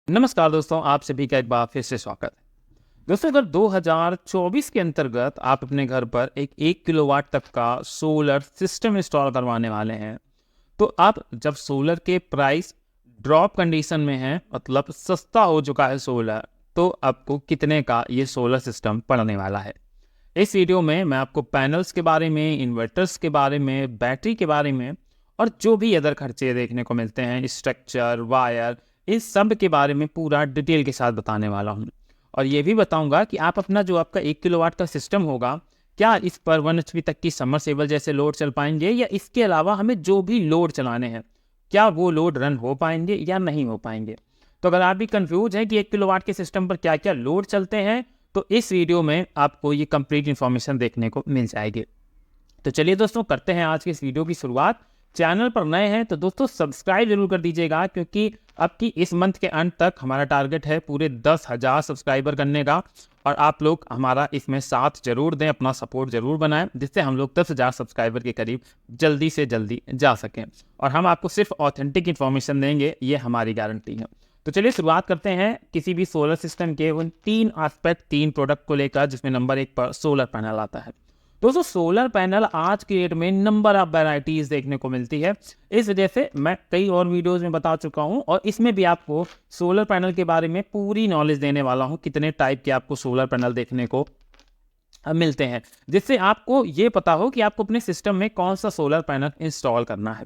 नमस्कार दोस्तों, आप सभी का एक बार फिर से स्वागत है। दोस्तों, अगर 2024 के अंतर्गत आप अपने घर पर एक 1 किलोवाट तक का सोलर सिस्टम इंस्टॉल करवाने वाले हैं, तो आप जब सोलर के प्राइस ड्रॉप कंडीशन में है, मतलब सस्ता हो चुका है सोलर, तो आपको कितने का ये सोलर सिस्टम पड़ने वाला है। इस वीडियो में मैं आपको पैनल्स के बारे में, इन्वर्टर्स के बारे में, बैटरी के बारे में और जो भी अदर खर्चे देखने को मिलते हैं, स्ट्रक्चर, वायर, इस सब के बारे में पूरा डिटेल के साथ बताने वाला हूँ। और ये भी बताऊंगा कि आप अपना जो आपका 1 किलोवाट का सिस्टम होगा, क्या इस पर 1 HP तक की समरसेबल जैसे लोड चल पाएंगे, या इसके अलावा हमें जो भी लोड चलाने हैं, क्या वो लोड रन हो पाएंगे या नहीं हो पाएंगे। तो अगर आप भी कंफ्यूज हैं कि 1 किलोवाट के सिस्टम पर क्या क्या लोड चलते हैं, तो इस वीडियो में आपको ये कंप्लीट इन्फॉर्मेशन देखने को मिल जाएगी। तो चलिए दोस्तों, करते हैं आज के इस वीडियो की शुरुआत। चैनल पर नए हैं तो दोस्तों सब्सक्राइब जरूर कर दीजिएगा, क्योंकि अब की इस मंथ के अंत तक हमारा टारगेट है पूरे 10,000 सब्सक्राइबर करने का। और आप लोग हमारा इसमें साथ जरूर दें, अपना सपोर्ट जरूर बनाएं, जिससे हम लोग 10,000 सब्सक्राइबर के करीब जल्दी से जल्दी जा सकें। और हम आपको सिर्फ ऑथेंटिक इन्फॉर्मेशन देंगे, ये हमारी गारंटी है। तो चलिए शुरुआत करते हैं किसी भी सोलर सिस्टम के उन 3 एस्पेक्ट, 3 प्रोडक्ट को लेकर, जिसमें नंबर 1 पर सोलर पैनल आता है। दोस्तों, सोलर पैनल आज के डेट में नंबर ऑफ वैरायटीज देखने को मिलती है। इस वजह से मैं कई और वीडियोस में बता चुका हूं, और इसमें भी आपको सोलर पैनल के बारे में पूरी नॉलेज देने वाला हूं, कितने टाइप के आपको सोलर पैनल देखने को मिलते हैं, जिससे आपको ये पता हो कि आपको अपने सिस्टम में कौन सा सोलर पैनल इंस्टॉल करना है।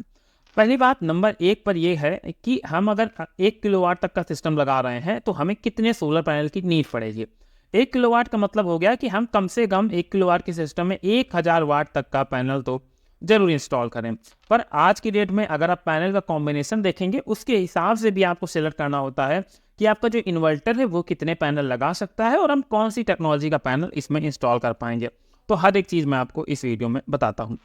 पहली बात नंबर 1 पर यह है कि हम अगर 1 किलोवाट तक का सिस्टम लगा रहे हैं, तो हमें कितने सोलर पैनल की नीड पड़ेगी। 1 किलोवाट का मतलब हो गया कि हम कम से कम 1 किलोवाट के सिस्टम में 1000 वाट तक का पैनल तो जरूर इंस्टॉल करें। पर आज की डेट में अगर आप पैनल का कॉम्बिनेशन देखेंगे, उसके हिसाब से भी आपको सिलेक्ट करना होता है कि आपका जो इन्वर्टर है वो कितने पैनल लगा सकता है, और हम कौन सी टेक्नोलॉजी का पैनल इसमें इंस्टॉल कर पाएंगे। तो हर एक चीज़ मैं आपको इस वीडियो में बताता हूँ।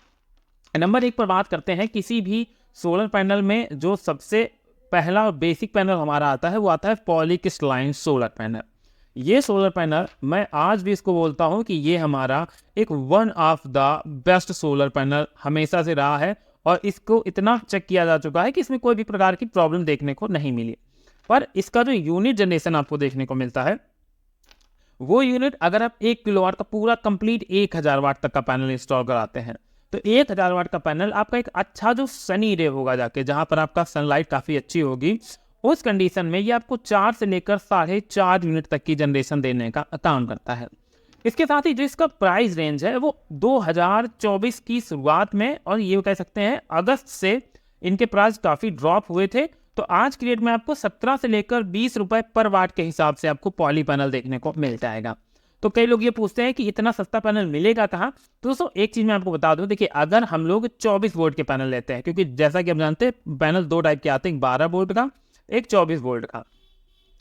नंबर 1 पर बात करते हैं। किसी भी सोलर पैनल में जो सबसे पहला और बेसिक पैनल हमारा आता है, वो आता है पॉलीक्रिस्टलाइन सोलर पैनल। ये सोलर पैनल, मैं आज भी इसको बोलता हूँ कि ये हमारा एक one of the best solar panel हमेशा से रहा है, और इसको इतना चेक किया जा चुका है कि इसमें कोई भी प्रकार की प्रॉब्लम देखने को नहीं मिली। पर इसका जो यूनिट जनरेशन आपको देखने को मिलता है, वो यूनिट अगर आप 1 किलोवाट का पूरा कंप्लीट 1000 वाट तक का पैनल इंस्टॉल कराते हैं, तो 1000 वाट का पैनल आपका एक अच्छा जो सनी डे होगा, जाके जहां पर आपका सनलाइट काफी अच्छी होगी, उस कंडीशन में ये आपको 4 से लेकर 4.5 यूनिट तक की जनरेशन देने का काम करता है। इसके साथ ही जो इसका प्राइस रेंज है, वो 2024 की शुरुआत में, और ये कह सकते हैं अगस्त से इनके प्राइस काफी ड्रॉप हुए थे। तो आज की डेट में आपको 17 से लेकर 20 रुपए पर वाट के हिसाब से आपको पॉली पैनल देखने को मिल जाएगा। तो कई लोग ये पूछते हैं कि इतना सस्ता पैनल मिलेगा कहाँ। तो दोस्तों, एक चीज मैं आपको बता दूं, देखिए, अगर हम लोग 24 वोल्ट के पैनल लेते हैं, क्योंकि जैसा कि आप जानते हैं पैनल 2 टाइप के आते हैं, 12 वोल्ट का, एक 24 वोल्ट का।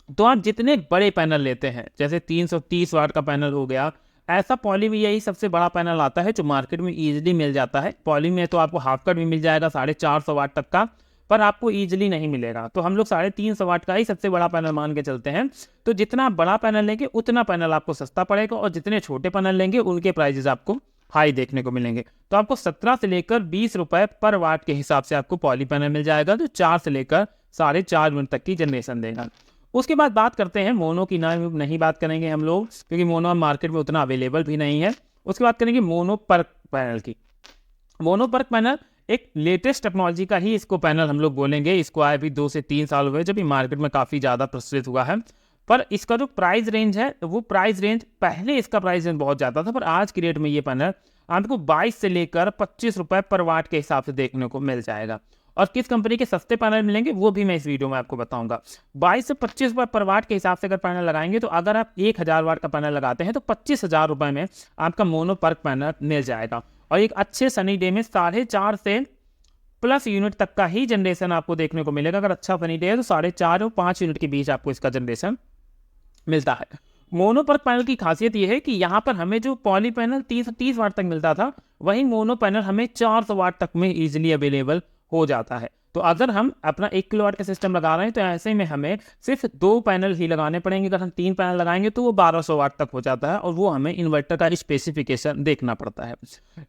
तो आप जितने बड़े पैनल लेते हैं, जैसे 330 वाट का पैनल हो गया, ऐसा पॉली में यही सबसे बड़ा पैनल आता है जो मार्केट में इजीली मिल जाता है। पॉली में तो आपको हाफ कट भी मिल जाएगा 450 वाट तक का, पर आपको इजीली नहीं मिलेगा। तो हम लोग 350 वाट का ही सबसे बड़ा पैनल मान के चलते हैं। तो जितना बड़ा पैनल लेंगे उतना पैनल आपको सस्ता पड़ेगा, और जितने छोटे पैनल लेंगे उनके प्राइजेस आपको हाई देखने को मिलेंगे। तो आपको 17 से लेकर 20 रुपए पर वाट के हिसाब से आपको पॉली पैनल मिल जाएगा, जो 4 से लेकर 4.5 यूनिट तक की जनरेशन देगा। उसके बाद बात करते हैं मोनो की। नहीं बात करेंगे हम लोग, क्योंकि मोनो मार्केट में उतना अवेलेबल भी नहीं है। उसके बाद करेंगे मोनो पर्क पैनल की। मोनो पर्क पैनल एक लेटेस्ट टेक्नोलॉजी का ही इसको पैनल हम लोग बोलेंगे। इसको आए भी 2 से 3 साल हुए, जब ये मार्केट में काफ़ी ज़्यादा प्रचलित हुआ है। पर इसका जो प्राइस रेंज है, वो प्राइस रेंज पहले इसका प्राइस रेंज बहुत ज़्यादा था, पर आज की डेट में ये पैनल आपको 22 से लेकर 25 रुपए पर वाट के हिसाब से देखने को मिल जाएगा। और किस कंपनी के सस्ते पैनल मिलेंगे वो भी मैं इस वीडियो में आपको बताऊंगा। 22 से 25 रुपए पर वाट के हिसाब से अगर पैनल लगाएंगे, तो अगर आप 1000 वाट का पैनल लगाते हैं, तो 25,000 रुपए में आपका मोनो पर्क पैनल मिल जाएगा। और एक अच्छे सनी डे में 4.5 से प्लस यूनिट तक का ही जनरेशन आपको देखने को मिलेगा। अगर अच्छा सनी डे है तो 4.5 और 5 यूनिट के बीच आपको इसका जनरेशन मिलता है। मोनो पर्क पैनल की खासियत यह है कि यहाँ पर हमें जो पॉली पैनल 330 वाट तक मिलता था, वहीं मोनो पैनल हमें 400 वाट तक में इजीली अवेलेबल हो जाता है। तो अगर हम अपना 1 किलोवाट का सिस्टम लगा रहे हैं, तो ऐसे में हमें सिर्फ 2 पैनल ही लगाने पड़ेंगे। अगर हम 3 पैनल लगाएंगे तो वो 1200 वाट तक हो जाता है, और वो हमें इन्वर्टर का स्पेसिफिकेशन देखना पड़ता है।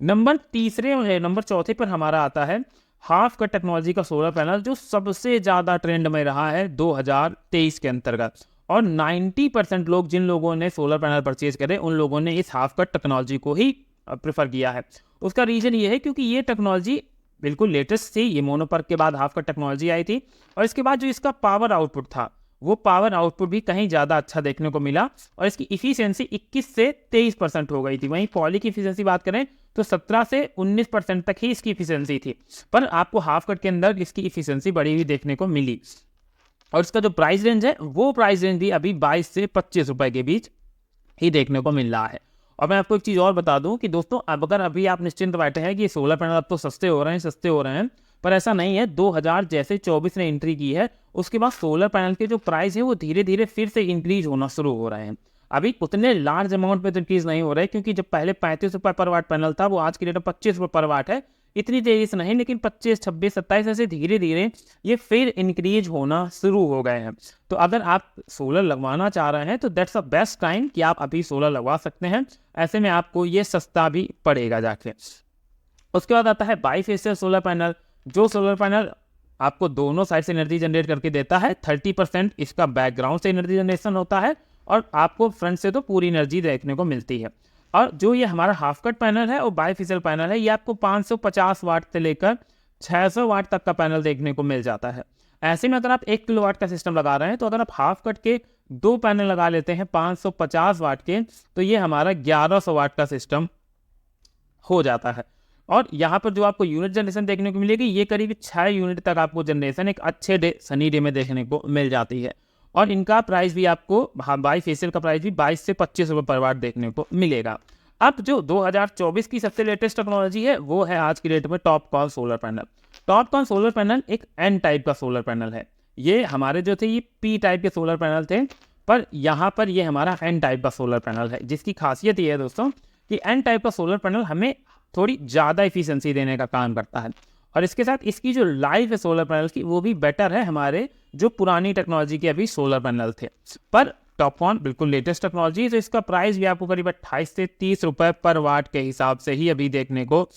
नंबर चौथे पर हमारा आता है हाफ कट टेक्नोलॉजी का सोलर पैनल जो सबसे ज़्यादा ट्रेंड में रहा है 2023 के अंतर्गत, और 90% लोग, जिन लोगों ने सोलर पैनल परचेज करे, उन लोगों ने इस हाफ कट टेक्नोलॉजी को ही प्रेफर किया है। उसका रीज़न ये है क्योंकि ये टेक्नोलॉजी बिल्कुल लेटेस्ट थी, ये मोनोपर्क के बाद हाफ कट टेक्नोलॉजी आई थी, और इसके बाद जो इसका पावर आउटपुट था वो पावर आउटपुट भी कहीं ज़्यादा अच्छा देखने को मिला, और इसकी इफिशियंसी 21 से 23% हो गई थी। वहीं पॉली की इफिशियंसी बात करें तो 17 से 19% तक ही इसकी इफिशियंसी थी, पर आपको हाफ कट के अंदर इसकी इफिशियंसी बढ़ी हुई देखने को मिली। और इसका जो प्राइस रेंज है वो प्राइस रेंज भी अभी 22 से 25 रुपए के बीच ही देखने को मिल रहा है। और मैं आपको एक चीज़ और बता दूं कि दोस्तों, अब अगर अभी आप निश्चिंत बैठे हैं कि सोलर पैनल अब तो सस्ते हो रहे हैं, पर ऐसा नहीं है। 2000 जैसे 24 ने एंट्री की है, उसके बाद सोलर पैनल के जो प्राइस है वो धीरे धीरे फिर से इंक्रीज होना शुरू हो रहे हैं। अभी उतने लार्ज अमाउंट पे तो इंक्रीज नहीं हो रहे, क्योंकि जब पहले 35 रुपये पर वाट पैनल था, वो आज की डेट में 25 रुपये पर वाट है। इतनी तेजी से नहीं, लेकिन 25, 26, 27 ऐसे धीरे धीरे ये फिर इंक्रीज होना शुरू हो गए हैं। तो अगर आप सोलर लगवाना चाह रहे हैं तो दैट्स द बेस्ट टाइम कि आप अभी सोलर लगवा सकते हैं। ऐसे में आपको ये सस्ता भी पड़ेगा जाके। उसके बाद आता है बाईफेशियल सोलर पैनल। जो सोलर पैनल आपको दोनों साइड से एनर्जी जनरेट करके देता है। 30% इसका बैकग्राउंड से एनर्जी जनरेशन होता है, और आपको फ्रंट से तो पूरी एनर्जी देखने को मिलती है। और जो ये हमारा हाफ कट पैनल है और बाईफेशियल पैनल है, ये आपको 550 वाट से लेकर 600 वाट तक का पैनल देखने को मिल जाता है। ऐसे में अगर आप 1 किलोवाट का सिस्टम लगा रहे हैं, तो अगर आप हाफ कट के 2 पैनल लगा लेते हैं 550 वाट के, तो ये हमारा 1100 वाट का सिस्टम हो जाता है। और यहाँ पर जो आपको यूनिट जनरेशन देखने को मिलेगी, ये करीब 6 यूनिट तक आपको जनरेशन एक अच्छे सनी डे में देखने को मिल जाती है। और इनका प्राइस भी आपको, बाईफेशियल का प्राइस भी 22 से 25 रुपये पर वाट देखने को मिलेगा। अब जो 2024 की सबसे लेटेस्ट टेक्नोलॉजी है वो है आज की डेट में Topcon solar panel. Topcon solar panel एक एन टाइप का सोलर पैनल है। ये हमारे जो थे ये पी टाइप के सोलर पैनल थे, पर यहाँ पर ये हमारा एन टाइप का सोलर पैनल है, जिसकी खासियत ये है दोस्तों कि एन टाइप का सोलर पैनल हमें थोड़ी ज़्यादा इफिशियंसी देने का काम करता है। और इसके साथ इसकी जो लाइफ है सोलर पैनल की, वो भी बेटर है हमारे जो पुरानी टेक्नोलॉजी के अभी सोलर पैनल थे। पर टॉपकॉन बिल्कुल लेटेस्ट टेक्नोलॉजी है, तो इसका प्राइस भी आपको करीब 28 से 30 रुपये पर वाट के हिसाब से ही अभी देखने को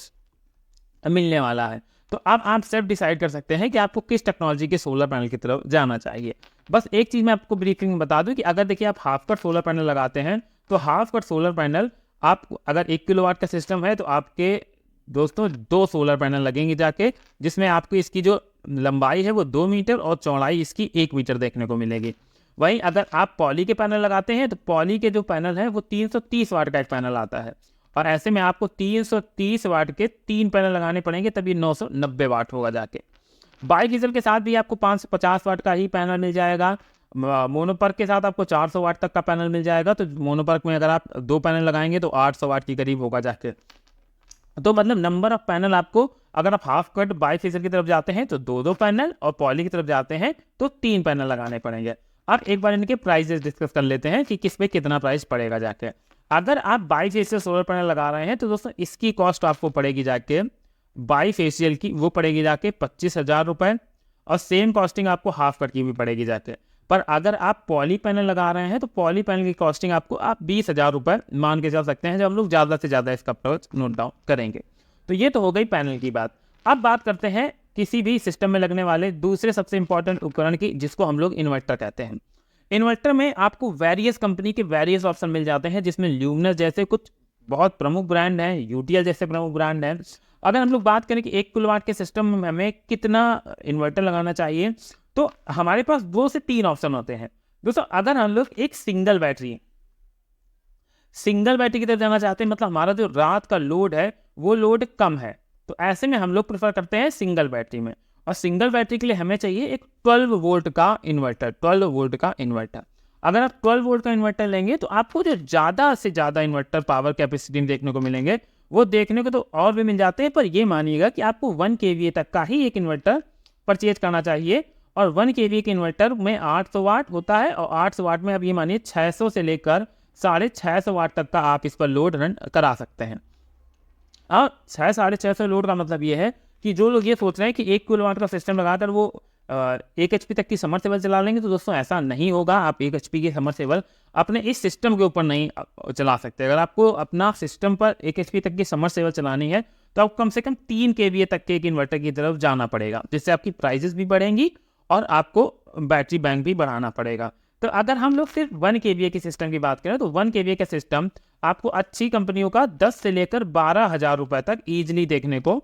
मिलने वाला है। तो अब आप सिर्फ डिसाइड कर सकते हैं कि आपको किस टेक्नोलॉजी के सोलर पैनल की तरफ जाना चाहिए। बस एक चीज़ मैं आपको ब्रीफिंग में बता दूं कि अगर देखिए आप हाफ कट सोलर पैनल लगाते हैं, तो हाफ कट सोलर पैनल आप अगर 1 किलोवाट का सिस्टम है, तो आपके दोस्तों 2 सोलर पैनल लगेंगे जाके, जिसमें आपको इसकी जो लंबाई है वो 2 मीटर और चौड़ाई इसकी 1 मीटर देखने को मिलेगी। वहीं अगर आप पॉली के पैनल लगाते हैं, तो पॉली के जो पैनल है वो 330 वाट का एक पैनल आता है, और ऐसे में आपको 330 वाट के 3 पैनल लगाने पड़ेंगे, तभी 990 वाट होगा जाके। बाईफेशियल के साथ भी आपको 550 वाट का ही पैनल मिल जाएगा। मोनोपर्क के साथ आपको 400 वाट तक का पैनल मिल जाएगा। तो मोनोपर्क में अगर आप 2 पैनल लगाएंगे तो 800 वाट के करीब होगा जाके। तो मतलब नंबर ऑफ पैनल आपको, अगर आप हाफ कट बाईफेशियल की तरफ जाते हैं तो 2 पैनल, और पॉली की तरफ जाते हैं तो 3 पैनल लगाने पड़ेंगे। अब एक बार इनके प्राइसेस डिस्कस कर लेते हैं कि किस पे कितना प्राइस पड़ेगा जाके। अगर आप बाईफेशियल सोलर पैनल लगा रहे हैं, तो दोस्तों इसकी कॉस्ट आपको पड़ेगी जाके, बाईफेशियल की वो पड़ेगी जाके 25,000 रुपये, और सेम कॉस्टिंग आपको हाफ कट की भी पड़ेगी जाके। पर अगर आप पॉली पैनल लगा रहे हैं, तो पॉली पैनल की कॉस्टिंग आपको आप 20,000 रुपये मान के चल सकते हैं, जब हम लोग ज़्यादा से ज़्यादा इसका प्राइस नोट डाउन करेंगे। तो ये तो हो गई पैनल की बात। अब बात करते हैं किसी भी सिस्टम में लगने वाले दूसरे सबसे इंपॉर्टेंट उपकरण की, जिसको हम लोग इन्वर्टर कहते हैं। इन्वर्टर में आपको वेरियस कंपनी के वेरियस ऑप्शन मिल जाते हैं, जिसमें ल्यूमिनस जैसे कुछ बहुत प्रमुख ब्रांड हैं, यूटीएल जैसे प्रमुख ब्रांड हैं। अगर हम लोग बात करें कि 1 किलोवाट के सिस्टम में हमें कितना इन्वर्टर लगाना चाहिए, तो हमारे पास 2 से 3 ऑप्शन होते हैं दोस्तों। अगर हम लोग एक सिंगल बैटरी की तरफ जाना चाहते हैं, मतलब हमारा जो रात का लोड है वो लोड कम है, तो ऐसे में हम लोग प्रेफर करते हैं सिंगल बैटरी में। और सिंगल बैटरी के लिए हमें चाहिए एक 12 वोल्ट का इन्वर्टर। 12 वोल्ट का इन्वर्टर, अगर आप 12 वोल्ट का इन्वर्टर लेंगे, तो आपको जो ज़्यादा से ज़्यादा इन्वर्टर पावर कैपेसिटी देखने को मिलेंगे, वो देखने को तो और भी मिल जाते हैं, पर ये मानिएगा कि आपको 1 kVA तक का ही एक इन्वर्टर परचेज करना चाहिए। और 1 kVA के इन्वर्टर में 800 वाट होता है, और 800 वाट में अब ये मानिए 600 से लेकर 650 वाट तक का आप इस पर लोड रन करा सकते हैं। और 600-650 लोड का मतलब ये है कि जो लोग ये सोच रहे हैं कि 1 किलोवाट का सिस्टम लगाकर वो 1 HP तक की समरसेबल चला लेंगे, तो दोस्तों ऐसा नहीं होगा। आप 1 HP की समरसेबल अपने इस सिस्टम के ऊपर नहीं चला सकते। अगर आपको अपना सिस्टम पर 1 HP तक की समरसेबल चलानी है, तो आपको कम से कम 3 kVA तक के एक इन्वर्टर की तरफ जाना पड़ेगा, जिससे आपकी प्राइजेस भी बढ़ेंगी और आपको बैटरी बैंक भी बढ़ाना पड़ेगा। तो अगर हम लोग सिर्फ 1 kVA की सिस्टम की बात करें तो 1 kVA का सिस्टम आपको अच्छी कंपनियों का 10 से लेकर 12,000 रुपए तक ईजिली देखने को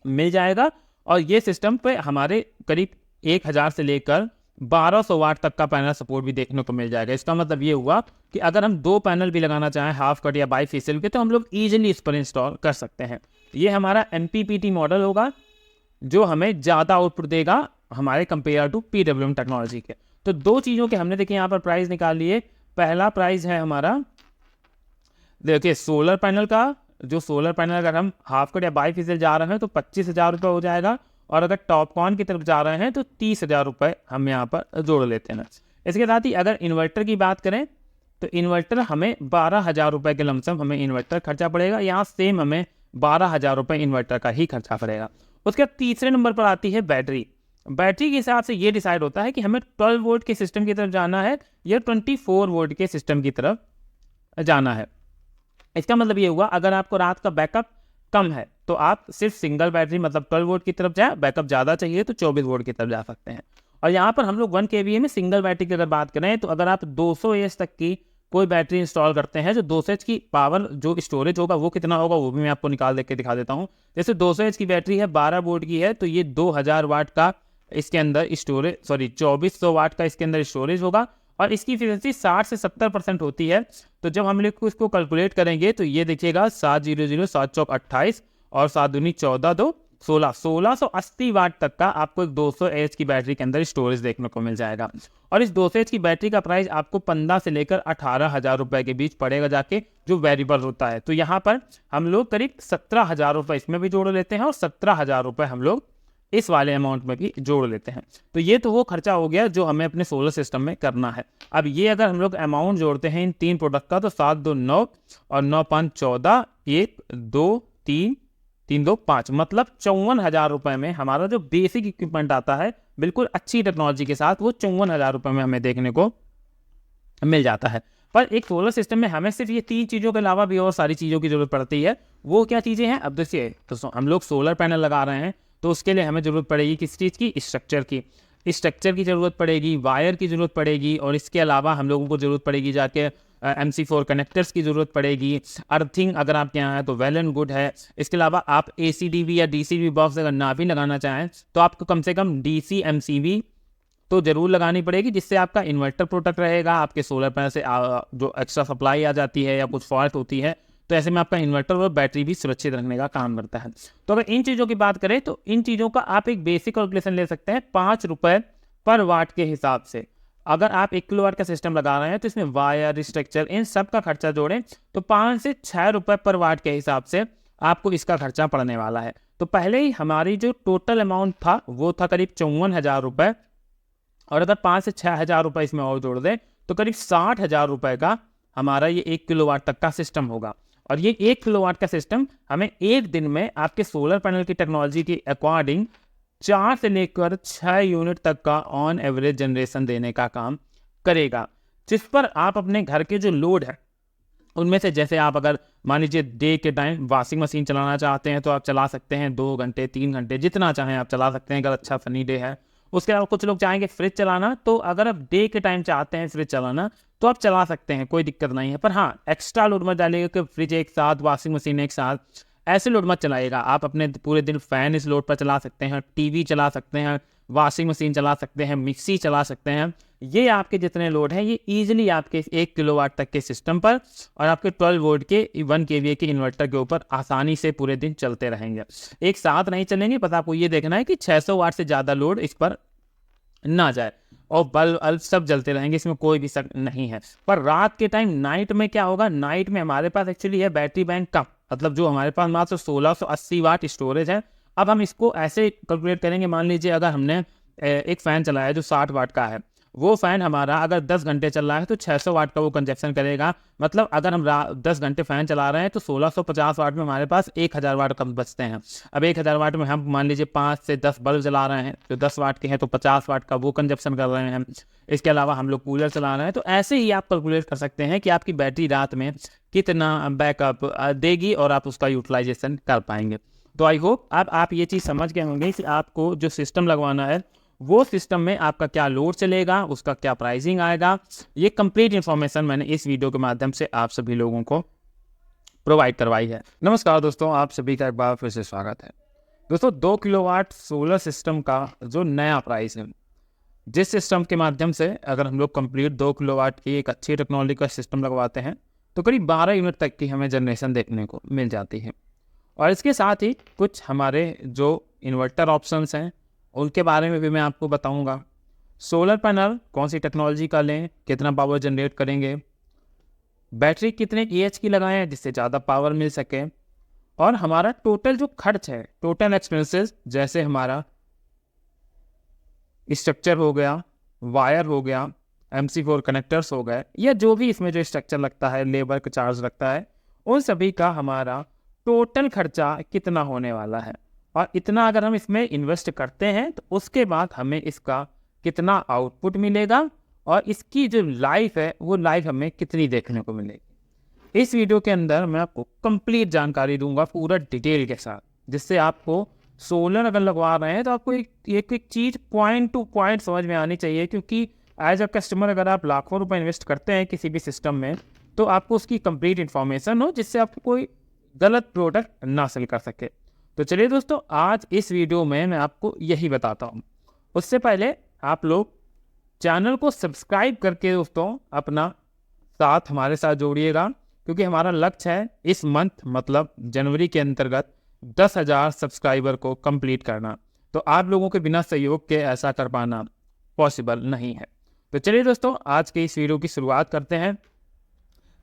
मिल जाएगा। और ये सिस्टम पे हमारे करीब 1000 से लेकर 1200 वाट तक का पैनल सपोर्ट भी देखने को मिल जाएगा। इसका मतलब ये हुआ कि अगर हम 2 पैनल भी लगाना चाहें हाफ कट या बाईफेशियल के, तो हम लोग ईजिली इस पर इंस्टॉल कर सकते हैं। ये हमारा MPPT मॉडल होगा जो हमें ज़्यादा आउटपुट देगा हमारे कंपेयर टू PWM टेक्नोलॉजी के। तो 2 चीज़ों के हमने देखिए यहाँ पर प्राइस निकाल लिए। पहला प्राइस है हमारा, देखिए सोलर पैनल का, जो सोलर पैनल अगर हम हाफ कट या बाईफेशियल जा रहे हैं तो 25,000 रुपये हो जाएगा, और अगर टॉपकॉन की तरफ जा रहे हैं तो 30,000 रुपये हम यहाँ पर जोड़ लेते हैं। इसके साथ ही अगर इन्वर्टर की बात करें तो इन्वर्टर हमें 12,000 रुपये के लमसम हमें इन्वर्टर खर्चा पड़ेगा। यहाँ सेम हमें 12,000 रुपये इन्वर्टर का ही खर्चा पड़ेगा। उसके बाद तीसरे नंबर पर आती है बैटरी। बैटरी के हिसाब से ये डिसाइड होता है कि हमें 12 वोल्ट के सिस्टम की तरफ जाना है या 24 वोल्ट के सिस्टम की तरफ जाना है। इसका मतलब ये हुआ अगर आपको रात का बैकअप कम है तो आप सिर्फ सिंगल बैटरी मतलब 12 वोल्ट की तरफ जाए, बैकअप ज़्यादा चाहिए तो 24 वोल्ट की तरफ जा सकते हैं। और यहाँ पर हम लोग 1 kVA में सिंगल बैटरी की अगर बात करें तो अगर आप 200 AH तक की कोई बैटरी इंस्टॉल करते हैं, जो 200 AH की पावर जो स्टोरेज होगा वो कितना होगा वो भी मैं आपको निकाल के दिखा देता हूँ। जैसे 200 AH की बैटरी है, 12 वोल्ट की है, तो ये 2000 वाट का इसके अंदर स्टोरेज, 2400 वाट का इसके अंदर स्टोरेज होगा, और इसकी एफिशिएंसी 60 से 70% होती है। तो जब हम लोग इसको कैलकुलेट करेंगे तो ये देखिएगा 700 7 चौक 28 और 7 दूनी 14 2 1680 वाट तक का आपको एक 200 AH की बैटरी के अंदर स्टोरेज देखने को मिल जाएगा। और इस 200 AH की बैटरी का प्राइस आपको 15 से लेकर 18,000 रुपए के बीच पड़ेगा जाके, जो वेरिएबल होता है। तो यहाँ पर हम लोग करीब 17,000 रुपये इसमें भी जोड़ लेते हैं और 17,000 रुपये हम लोग इस वाले अमाउंट में भी जोड़ लेते हैं। तो ये तो वो खर्चा हो गया जो हमें अपने सोलर सिस्टम में करना है। अब ये अगर हम लोग अमाउंट जोड़ते हैं इन 3 प्रोडक्ट का तो 7 2 9 और 9 5 14, 1 2 3 3 2 5, मतलब 54,000 रुपये में हमारा जो बेसिक इक्विपमेंट आता है बिल्कुल अच्छी टेक्नोलॉजी के साथ, वो 54,000 रुपये में हमें देखने को मिल जाता है। पर एक सोलर सिस्टम में हमें सिर्फ ये 3 चीज़ों के अलावा भी और सारी चीज़ों की जरूरत पड़ती है। वो क्या चीज़ें हैं? अब देखिए, तो हम लोग सोलर पैनल लगा रहे हैं तो उसके लिए हमें ज़रूरत पड़ेगी किस चीज़ की? स्ट्रक्चर की। स्ट्रक्चर की ज़रूरत पड़ेगी, वायर की ज़रूरत पड़ेगी, और इसके अलावा हम लोगों को ज़रूरत पड़ेगी जाके MC4 कनेक्टर्स की ज़रूरत पड़ेगी। अर्थिंग अगर आपके यहाँ है तो वेल एंड गुड है। इसके अलावा आप ACDV या DCV बॉक्स अगर ना भी लगाना चाहें तो आपको कम से कम DC MCV तो ज़रूर लगानी पड़ेगी, जिससे आपका इन्वर्टर प्रोटेक्ट रहेगा। आपके सोलर पैनल से जो एक्स्ट्रा सप्लाई आ जाती है या कुछ फॉल्ट होती है तो ऐसे में आपका इन्वर्टर और बैटरी भी सुरक्षित रखने का काम करता है। तो अगर इन चीज़ों की बात करें तो इन चीज़ों का आप एक बेसिक कैलकुलेशन ले सकते हैं 5 रुपये पर वाट के हिसाब से। अगर आप 1 किलोवाट का सिस्टम लगा रहे हैं तो इसमें वायर, स्ट्रक्चर, इन सब का खर्चा जोड़ें तो 5 से 6 रुपये पर वाट के हिसाब से आपको इसका खर्चा पड़ने वाला है। तो पहले ही हमारी जो टोटल अमाउंट था वो था करीब 54,000 रुपये, और अगर 5 से 6,000 रुपये इसमें और जोड़ दें तो करीब 60,000 रुपये का हमारा ये 1 किलोवाट तक का सिस्टम होगा। और ये 1 किलोवाट का सिस्टम हमें एक दिन में आपके सोलर पैनल की टेक्नोलॉजी के अकॉर्डिंग 4 से लेकर 6 यूनिट तक का ऑन एवरेज जनरेशन देने का काम करेगा, जिस पर आप अपने घर के जो लोड है उनमें से, जैसे आप अगर मान लीजिए डे के टाइम वॉशिंग मशीन चलाना चाहते हैं तो आप चला सकते हैं 2 घंटे 3 घंटे जितना चाहें आप चला सकते हैं अगर अच्छा फनी डे है। उसके अलावा कुछ लोग चाहेंगे फ्रिज चलाना, तो अगर आप डे के टाइम चाहते हैं फ्रिज चलाना तो आप चला सकते हैं, कोई दिक्कत नहीं है। पर हाँ, एक्स्ट्रा लोड मत डालिएगा कि फ्रिज एक साथ, वॉशिंग मशीन एक साथ, ऐसे लोड मत चलाइएगा। आप अपने पूरे दिन फैन इस लोड पर चला सकते हैं, टीवी चला सकते हैं, वॉशिंग मशीन चला सकते हैं, मिक्सी चला सकते हैं। ये आपके जितने लोड हैं ये ईजिली आपके 1 किलोवाट तक के सिस्टम पर और आपके 12 वोल्ट के 1 kVA के इन्वर्टर के ऊपर आसानी से पूरे दिन चलते रहेंगे। एक साथ नहीं चलेंगे, बस आपको ये देखना है कि 600 वाट से ज़्यादा लोड इस पर ना जाए, और बल्ब सब जलते रहेंगे, इसमें कोई भी शक नहीं है। पर रात के टाइम, नाइट में क्या होगा? नाइट में हमारे पास एक्चुअली है बैटरी बैंक कम, मतलब जो हमारे पास मात्र 1680 वाट स्टोरेज है। अब हम इसको ऐसे कैलकुलेट करेंगे, मान लीजिए अगर हमने एक फ़ैन चलाया जो 60 वाट का है वो फ़ैन हमारा अगर 10 घंटे चल रहा है तो 600 वाट का वो कंजप्शन करेगा। मतलब अगर हम 10 घंटे फ़ैन चला रहे हैं तो 1650 वाट में हमारे पास 1000 वाट कम बचते हैं। अब 1000 वाट में हम मान लीजिए 5 से 10 बल्ब जला रहे हैं, तो 10 वाट के हैं तो 50 वाट का वो कंजप्शन कर रहे हैं। इसके अलावा हम लोग कूलर चला रहे हैं, तो ऐसे ही आप कैलकुलेट कर सकते हैं कि आपकी बैटरी रात में कितना बैकअप देगी और आप उसका यूटिलाइजेशन कर पाएंगे। तो आई होप अब आप ये चीज़ समझ गए होंगे कि आपको जो सिस्टम लगवाना है वो सिस्टम में आपका क्या लोड चलेगा, उसका क्या प्राइसिंग आएगा। ये कंप्लीट इन्फॉर्मेशन मैंने इस वीडियो के माध्यम से आप सभी लोगों को प्रोवाइड करवाई है। नमस्कार दोस्तों, आप सभी का एक बार फिर से स्वागत है। दोस्तों 2 किलोवाट सोलर सिस्टम का जो नया प्राइस है, जिस सिस्टम के माध्यम से अगर हम लोग कंप्लीट 2 किलोवाट की एक अच्छी टेक्नोलॉजी का सिस्टम लगवाते हैं तो करीब 12 यूनिट तक की हमें जनरेशन देखने को मिल जाती है। और इसके साथ ही कुछ हमारे जो इन्वर्टर ऑप्शंस हैं उनके बारे में भी मैं आपको बताऊंगा। सोलर पैनल कौन सी टेक्नोलॉजी का लें, कितना पावर जनरेट करेंगे, बैटरी कितने EH की लगाएं जिससे ज़्यादा पावर मिल सके, और हमारा टोटल जो खर्च है, टोटल एक्सपेंसेस, जैसे हमारा स्ट्रक्चर हो गया, वायर हो गया, MC4 कनेक्टर्स हो गए, या जो भी इसमें जो स्ट्रक्चर लगता है, लेबर का चार्ज लगता है, उन सभी का हमारा टोटल खर्चा कितना होने वाला है। और इतना अगर हम इसमें इन्वेस्ट करते हैं तो उसके बाद हमें इसका कितना आउटपुट मिलेगा और इसकी जो लाइफ है वो लाइफ हमें कितनी देखने को मिलेगी। इस वीडियो के अंदर मैं आपको कंप्लीट जानकारी दूंगा पूरा डिटेल के साथ, जिससे आपको सोलर अगर लगवा रहे हैं तो आपको एक चीज़ पॉइंट टू पॉइंट समझ में आनी चाहिए। क्योंकि एज अ कस्टमर अगर आप लाखों रुपए इन्वेस्ट करते हैं किसी भी सिस्टम में तो आपको उसकी कंप्लीट इन्फॉर्मेशन हो, जिससे आपको कोई गलत प्रोडक्ट ना सेल कर सके। तो चलिए दोस्तों, आज इस वीडियो में मैं आपको यही बताता हूँ। उससे पहले आप लोग चैनल को सब्सक्राइब करके दोस्तों अपना साथ हमारे साथ जोड़िएगा, क्योंकि हमारा लक्ष्य है इस मंथ मतलब जनवरी के अंतर्गत 10,000 सब्सक्राइबर को कंप्लीट करना। तो आप लोगों के बिना सहयोग के ऐसा कर पाना पॉसिबल नहीं है। तो चलिए दोस्तों, आज के इस वीडियो की शुरुआत करते हैं।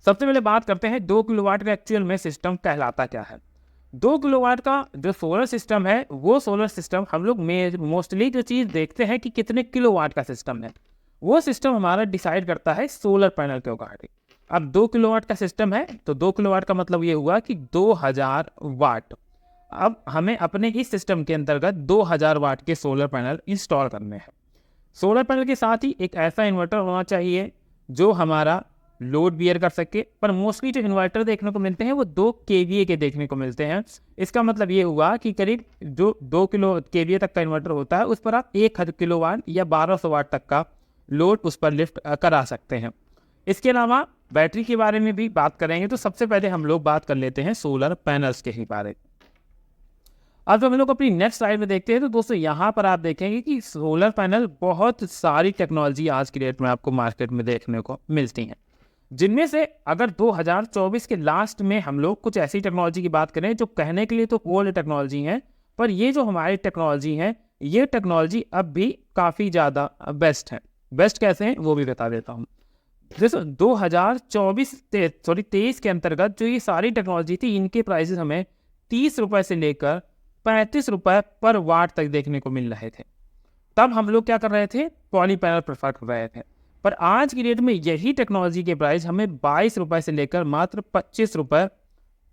सबसे पहले बात करते हैं 2 किलोवाट का एक्चुअल में सिस्टम कहलाता क्या है। 2 किलोवाट का जो सोलर सिस्टम है वो सोलर सिस्टम हम लोग मोस्टली जो चीज़ देखते हैं कि कितने किलोवाट का सिस्टम है, वो सिस्टम हमारा डिसाइड करता है सोलर पैनल के अकॉर्डिंग। अब 2 किलोवाट का सिस्टम है तो 2 किलोवाट का मतलब ये हुआ कि 2000 वाट। अब हमें अपने इस सिस्टम के अंतर्गत 2000 वाट के सोलर पैनल इंस्टॉल करने हैं। सोलर पैनल के साथ ही एक ऐसा इन्वर्टर होना चाहिए जो हमारा लोड बियर कर सके, पर मोस्टली जो इन्वर्टर देखने को मिलते हैं वो 2 kVA के देखने को मिलते हैं। इसका मतलब ये हुआ कि करीब जो 2 किलो kVA तक का इन्वर्टर होता है उस पर आप 1 किलोवाट या 1200 वाट तक का लोड उस पर लिफ्ट करा सकते हैं। इसके अलावा बैटरी के बारे में भी बात करेंगे, तो सबसे पहले हम लोग बात कर लेते हैं सोलर पैनल्स के ही बारे में। अब हम लोग अपनी नेक्स्ट स्लाइड में देखते हैं तो दोस्तों यहाँ पर आप देखेंगे कि सोलर पैनल बहुत सारी टेक्नोलॉजी आज की डेट में आपको मार्केट में देखने को मिलती हैं, जिनमें से अगर 2024 के लास्ट में हम लोग कुछ ऐसी टेक्नोलॉजी की बात करें जो कहने के लिए तो ओल्ड टेक्नोलॉजी है, पर ये जो हमारी टेक्नोलॉजी है ये टेक्नोलॉजी अब भी काफ़ी ज़्यादा बेस्ट है। बेस्ट कैसे हैं वो भी बता देता हूँ। जैसे 2023 के अंतर्गत जो ये सारी टेक्नोलॉजी थी इनके प्राइसेस हमें 30 रुपये से लेकर 35 रुपये पर वाट तक देखने को मिल रहे थे। तब हम लोग क्या कर रहे थे, पॉली पैनल प्रेफर कर रहे थे। पर आज की डेट में यही टेक्नोलॉजी के प्राइस हमें 22 रुपये से लेकर मात्र 25 रुपये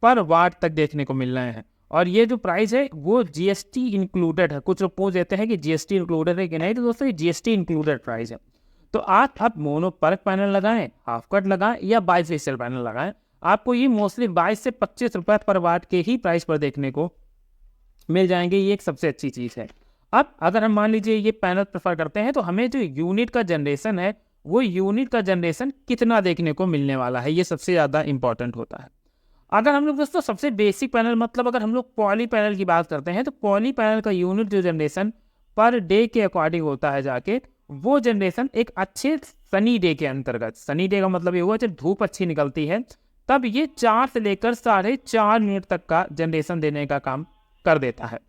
पर वाट तक देखने को मिल रहे हैं। और ये जो प्राइस है वो GST इंक्लूडेड है। कुछ लोग पूछ देते हैं कि GST इंक्लूडेड है कि नहीं, तो दोस्तों ये GST इंक्लूडेड प्राइस है। तो आप मोनो पर्क पैनल लगाएं, हाफ कट लगाएं या बाईफेशियल पैनल लगाएं, आपको ये मोस्टली 22 से 25 रुपये पर वाट के ही प्राइस पर देखने को मिल जाएंगे। ये एक सबसे अच्छी चीज़ है। अब अगर हम मान लीजिए ये पैनल प्रेफर करते हैं तो हमें जो यूनिट का जनरेशन है वो यूनिट का जनरेशन कितना देखने को मिलने वाला है, ये सबसे ज़्यादा इंपॉर्टेंट होता है। अगर हम लोग दोस्तों सबसे बेसिक पैनल मतलब अगर हम लोग पॉली पैनल की बात करते हैं तो पॉली पैनल का यूनिट जो जनरेशन पर डे के अकॉर्डिंग होता है जाके, वो जनरेशन एक अच्छे सनी डे के अंतर्गत, सनी डे का मतलब ये हुआ जब धूप अच्छी निकलती है तब ये 4 से लेकर 4.5 मिनट तक का जनरेशन देने का काम कर देता है।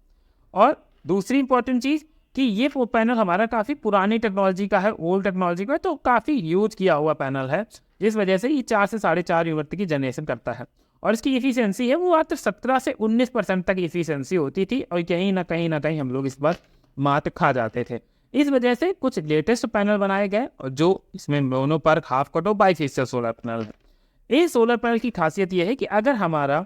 और दूसरी इंपॉर्टेंट चीज़ कि ये पैनल हमारा काफ़ी पुरानी टेक्नोलॉजी का है, ओल्ड टेक्नोलॉजी का है, तो काफ़ी यूज किया हुआ पैनल है, जिस वजह से ये 4 से 4.5 यूनिट की जनरेशन करता है। और इसकी एफिशिएंसी है वो मात्र 17 से 19% तक एफिशिएंसी होती थी, और कहीं ना कहीं हम लोग इस बार मात खा जाते थे। इस वजह से कुछ लेटेस्ट पैनल बनाए गए और जो इसमें मोनोपर्क, हाफ कट और बाईफेशियल सोलर पैनल है। इस सोलर पैनल की खासियत यह है कि अगर हमारा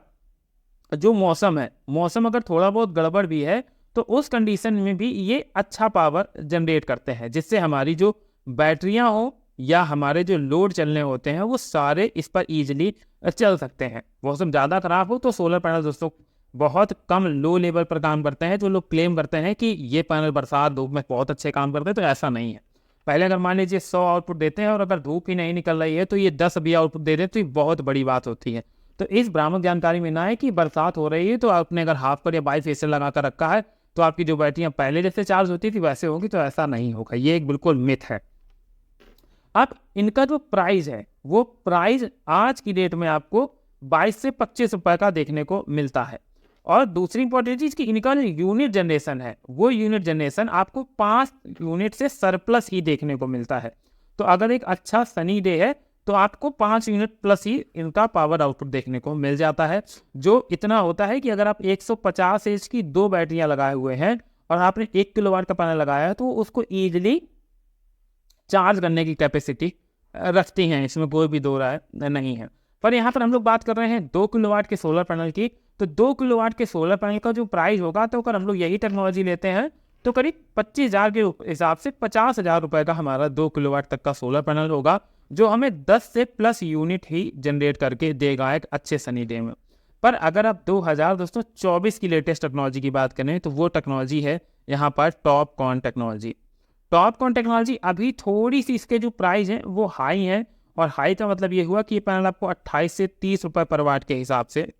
जो मौसम है, मौसम अगर थोड़ा बहुत गड़बड़ भी है तो उस कंडीशन में भी ये अच्छा पावर जनरेट करते हैं, जिससे हमारी जो बैटरियां हो या हमारे जो लोड चलने होते हैं वो सारे इस पर इजीली चल सकते हैं। मौसम ज़्यादा खराब हो तो सोलर पैनल दोस्तों बहुत कम लो लेवल पर काम करते हैं। जो लोग क्लेम करते हैं कि ये पैनल बरसात धूप में बहुत अच्छे काम करते हैं, तो ऐसा नहीं है। पहले अगर मान लीजिए 100 आउटपुट देते हैं और अगर धूप ही नहीं निकल रही है तो ये 10 भी आउटपुट दे दें तो ये बहुत बड़ी बात होती है। तो इस भ्रामक जानकारी में ना है कि बरसात हो रही है तो आपने अगर हाफ पर या बाईफेशियल लगा कर रखा है तो आपकी जो बैटरियां पहले जैसे चार्ज होती थी वैसे होगी, तो ऐसा नहीं होगा। ये एक बिल्कुल मिथ है। अब इनका जो प्राइस है वो प्राइस आज की डेट में आपको 22 से 25 रुपए का देखने को मिलता है। और दूसरी इंपॉर्टेंट चीज कि इनका जो यूनिट जनरेशन है वो यूनिट जनरेशन आपको 5 यूनिट से सरप्लस ही देखने को मिलता है। तो अगर एक अच्छा सनी डे है तो आपको 5 यूनिट प्लस ही इनका पावर आउटपुट देखने को मिल जाता है, जो इतना होता है कि अगर आप 150 एच की 2 बैटरियां लगाए हुए हैं और आपने 1 किलोवाट का पैनल लगाया है तो उसको ईजिली चार्ज करने की कैपेसिटी रखती हैं, इसमें कोई भी दो राय नहीं है। पर यहाँ पर हम लोग बात कर रहे हैं 2 किलोवाट के सोलर पैनल की। तो 2 किलोवाट के सोलर पैनल का जो प्राइस होगा, तो अगर हम लोग यही टेक्नोलॉजी लेते हैं तो करीब 25,000 के हिसाब से 50,000 रुपये का हमारा 2 किलोवाट तक का सोलर पैनल होगा, जो हमें 10 से प्लस यूनिट ही जनरेट करके देगा एक अच्छे सनी डे में। पर अगर आप 2024 की लेटेस्ट टेक्नोलॉजी की बात करें तो वो टेक्नोलॉजी है यहाँ पर टॉपकॉन टेक्नोलॉजी। टॉपकॉन टेक्नोलॉजी अभी थोड़ी सी इसके जो प्राइस है वो हाई है, और हाई का मतलब ये हुआ कि ये पैनल आपको 28 से 30 रुपये पर वाट के हिसाब से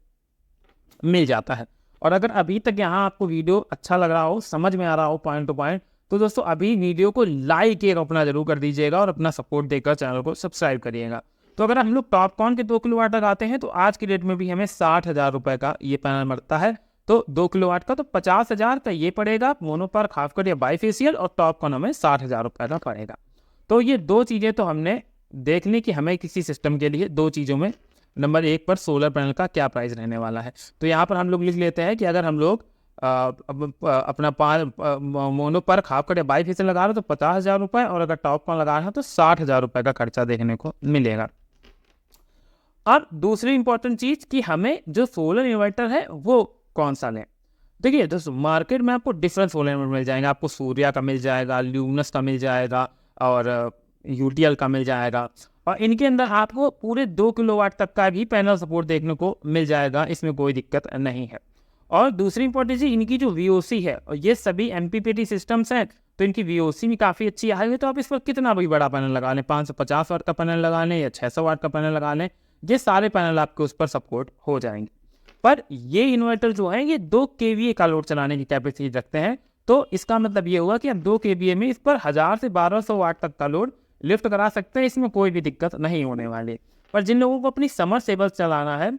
मिल जाता है। और अगर अभी तक यहाँ आपको वीडियो अच्छा लग रहा हो, समझ में आ रहा हो पॉइंट टू पॉइंट, तो दोस्तों अभी वीडियो को लाइक एक अपना जरूर कर दीजिएगा और अपना सपोर्ट देकर चैनल को सब्सक्राइब करिएगा। तो अगर हम लोग टॉपकॉन के 2 किलोवाट लगाते हैं तो आज की डेट में भी हमें 60,000 रुपये का ये पैनल मिलता है। तो 2 किलोवाट का तो 50,000 का ये पड़ेगा मोनोपर्क, हाफ कट या बाईफेशियल, और टॉपकॉन हमें 60,000 रुपये का पड़ेगा। तो ये दो चीज़ें तो हमने देख ली कि हमें किसी सिस्टम के लिए दो चीज़ों में नंबर 1 पर सोलर पैनल का क्या प्राइस रहने वाला है। तो यहाँ पर हम लोग लिख लेते हैं कि अगर हम लोग अपना मोनोपर्क, हाफ कट या बाईफेशियल लगा रहे हो तो 50,000 रुपये, और अगर टॉपकॉन लगा रहे हो तो 60,000 रुपये का खर्चा देखने को मिलेगा। अब दूसरी इंपॉर्टेंट चीज़ कि हमें जो सोलर इन्वर्टर है वो कौन सा लें। देखिए दोस्तों, मार्केट में आपको डिफरेंट सोलर इन्वर्टर मिल जाएगा। आपको सूर्या का मिल जाएगा, ल्यूमिनस का मिल जाएगा और यूटीएल का मिल जाएगा, और इनके अंदर आपको पूरे 2 किलोवाट तक का भी पैनल सपोर्ट देखने को मिल जाएगा, इसमें कोई दिक्कत नहीं है। और दूसरी इंपॉर्टेंट चीज़, इनकी जो वीओसी है, और ये सभी एमपीपीटी सिस्टम्स हैं तो इनकी वीओसी भी काफ़ी अच्छी आई हुई। तो आप इस पर कितना भी बड़ा पैनल लगा लें, 550 वाट का पैनल लगा लें या 600 वाट का पैनल लगा लें, ये सारे पैनल आपके उस पर सपोर्ट हो जाएंगे। पर ये इन्वर्टर जो है ये 2 kVA का लोड चलाने की कैपेसिटी रखते हैं। तो इसका मतलब ये हुआ कि हम 2 kVA में इस पर 1000 से 1200 वाट तक का लोड लिफ्ट करा सकते हैं, इसमें कोई भी दिक्कत नहीं होने वाली। पर जिन लोगों को अपनी समरसेबल चलाना है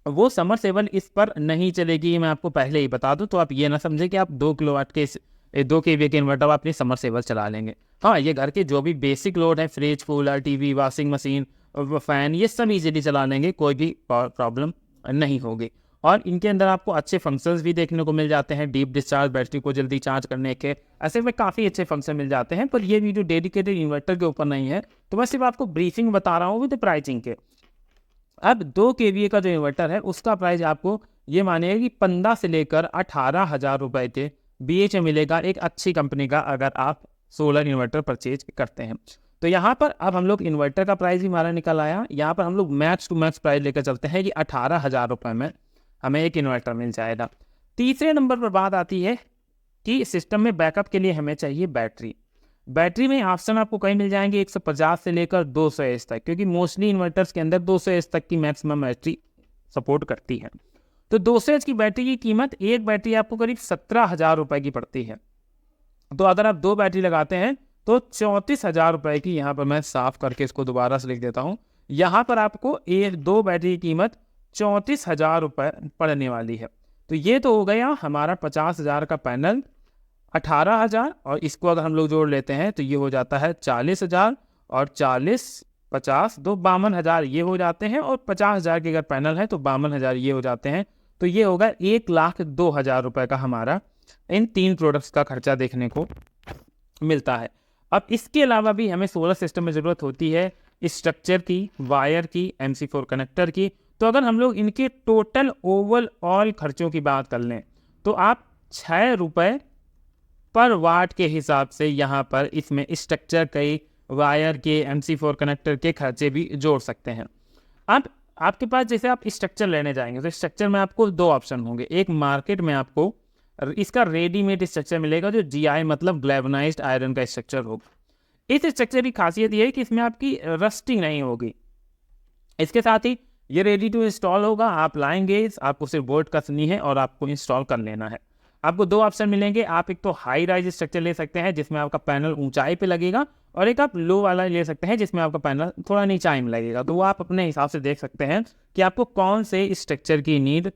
वो समरसेबल इस पर नहीं चलेगी, मैं आपको पहले ही बता दूं। तो आप ये ना समझे कि आप 2 किलोवाट के 2 kVA के इन्वर्टर आप अपनी समरसेबल चला लेंगे। हाँ, ये घर के जो भी बेसिक लोड है, fridge, cooler, TV, washing machine, fan, ये सब इजीली चला लेंगे, कोई भी प्रॉब्लम नहीं होगी। और इनके अंदर आपको अच्छे फंक्शंस भी देखने को मिल जाते हैं, डीप डिस्चार्ज, बैटरी को जल्दी चार्ज करने के, ऐसे में काफ़ी अच्छे फंक्शन मिल जाते हैं। पर ये वीडियो डेडिकेटेड इन्वर्टर के ऊपर नहीं है, तो मैं सिर्फ आपको ब्रीफिंग बता रहा हूँ विद प्राइसिंग के। अब 2 kVA का जो इन्वर्टर है उसका प्राइस आपको ये मानिए कि 15 से लेकर 18,000 रुपये के बीच में मिलेगा, एक अच्छी कंपनी का, अगर आप सोलर इन्वर्टर परचेज करते हैं। तो यहाँ पर अब हम लोग इन्वर्टर का प्राइस भी हमारा निकल आया। यहाँ पर हम लोग मैक्स टू मैक्स प्राइस लेकर चलते हैं कि 18,000 रुपये में हमें एक इन्वर्टर मिल जाएगा। तीसरे नंबर पर बात आती है कि सिस्टम में बैकअप के लिए हमें चाहिए बैटरी। बैटरी में ऑप्शन आपको कहीं मिल जाएंगे 150 से लेकर 200 एच तक, क्योंकि मोस्टली इन्वर्टर्स के अंदर 200 एच तक की मैक्सिमम बैटरी सपोर्ट करती है। तो 200 एच की बैटरी की कीमत, एक बैटरी आपको करीब 17,000 रुपये की पड़ती है। तो अगर आप 2 बैटरी लगाते हैं तो 34,000 रुपये की, यहाँ पर मैं साफ करके इसको दोबारा से लिख देता हूँ, यहाँ पर आपको 2 बैटरी की कीमत 34,000 रुपये पड़ने वाली है। तो ये तो हो गया हमारा 50,000 का पैनल, 18,000, और इसको अगर हम लोग जोड़ लेते हैं तो ये हो जाता है 40,000, और 40, 50, 52,000 ये हो जाते हैं, और 50,000 के अगर पैनल है तो 52,000 ये हो जाते हैं। तो ये होगा 1,02,000 रुपये का हमारा इन 3 प्रोडक्ट्स का खर्चा देखने को मिलता है। अब इसके अलावा भी हमें सोलर सिस्टम में ज़रूरत होती है स्ट्रक्चर की, वायर की, MC4 कनेक्टर की। तो अगर हम लोग इनके टोटल ओवरऑल खर्चों की बात कर लें तो आप 6 रुपये पर वाट के हिसाब से यहाँ पर इसमें स्ट्रक्चर के, वायर के, MC4 कनेक्टर के खर्चे भी जोड़ सकते हैं। अब आपके पास जैसे आप स्ट्रक्चर लेने जाएंगे तो स्ट्रक्चर में आपको 2 ऑप्शन होंगे। एक मार्केट में आपको इसका रेडीमेड स्ट्रक्चर मिलेगा जो GI मतलब ग्लैवनाइज्ड आयरन का स्ट्रक्चर होगा। इस स्ट्रक्चर की खासियत ये है कि इसमें आपकी रस्टिंग नहीं होगी। इसके साथ ही ये रेडी टू इंस्टॉल होगा। आप लाएंगे, आपको सिर्फ बोर्ड कसनी है और आपको इंस्टॉल कर लेना है। आपको 2 ऑप्शन मिलेंगे। आप एक तो हाई राइज स्ट्रक्चर ले सकते हैं जिसमें आपका पैनल ऊंचाई पे लगेगा, और एक आप लो वाला ले सकते हैं जिसमें आपका पैनल थोड़ा नीचाई में लगेगा। तो वो आप अपने हिसाब से देख सकते हैं कि आपको कौन से स्ट्रक्चर की नीड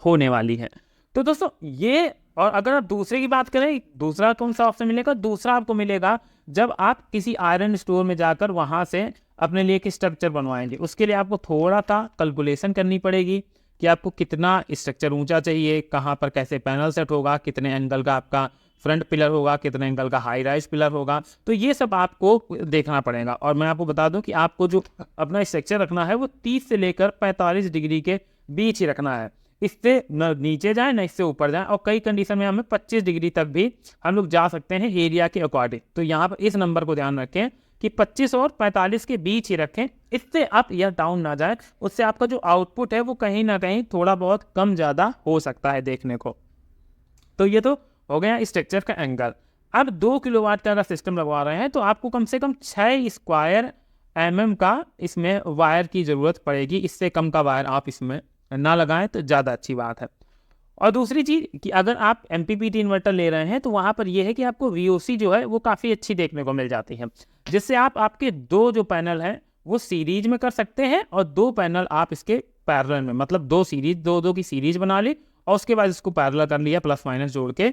होने वाली है। तो दोस्तों ये, और अगर आप दूसरे की बात करें, दूसरा कौन सा ऑप्शन मिलेगा? दूसरा आपको मिलेगा जब आप किसी आयरन स्टोर में जाकर वहाँ से अपने लिए एक स्ट्रक्चर बनवाएंगे। उसके लिए आपको थोड़ा सा कैलकुलेशन करनी पड़ेगी कि आपको कितना स्ट्रक्चर ऊंचा चाहिए, कहाँ पर कैसे पैनल सेट होगा, कितने एंगल का आपका फ्रंट पिलर होगा, कितने एंगल का हाई राइज पिलर होगा। तो ये सब आपको देखना पड़ेगा। और मैं आपको बता दूं कि आपको जो अपना स्ट्रक्चर रखना है वो 30 से लेकर 45 डिग्री के बीच ही रखना है। इससे न नीचे जाए न इससे ऊपर जाए, और कई कंडीशन में हमें 25 डिग्री तक भी हम लोग जा सकते हैं एरिया के अकॉर्डिंग। तो यहाँ पर इस नंबर को ध्यान रखें कि 25 और 45 के बीच ही रखें। इससे आप यह डाउन ना जाए, उससे आपका जो आउटपुट है वो कहीं ना कहीं थोड़ा बहुत कम ज़्यादा हो सकता है देखने को। तो ये तो हो गया स्ट्रक्चर का एंगल। अब 2 किलोवाट का अगर सिस्टम लगवा रहे हैं तो आपको कम से कम 6 स्क्वायर mm का इसमें वायर की ज़रूरत पड़ेगी। इससे कम का वायर आप इसमें ना लगाएं तो ज़्यादा अच्छी बात है। और दूसरी चीज़ कि अगर आप MPPT इन्वर्टर ले रहे हैं तो वहाँ पर यह है कि आपको VOC जो है वो काफ़ी अच्छी देखने को मिल जाती है, जिससे आप आपके 2 जो पैनल हैं वो सीरीज में कर सकते हैं, और 2 पैनल आप इसके पैरेलल में, मतलब 2 सीरीज, 2 की सीरीज बना ली और उसके बाद इसको पैरेलल कर लिया प्लस माइनस जोड़ के।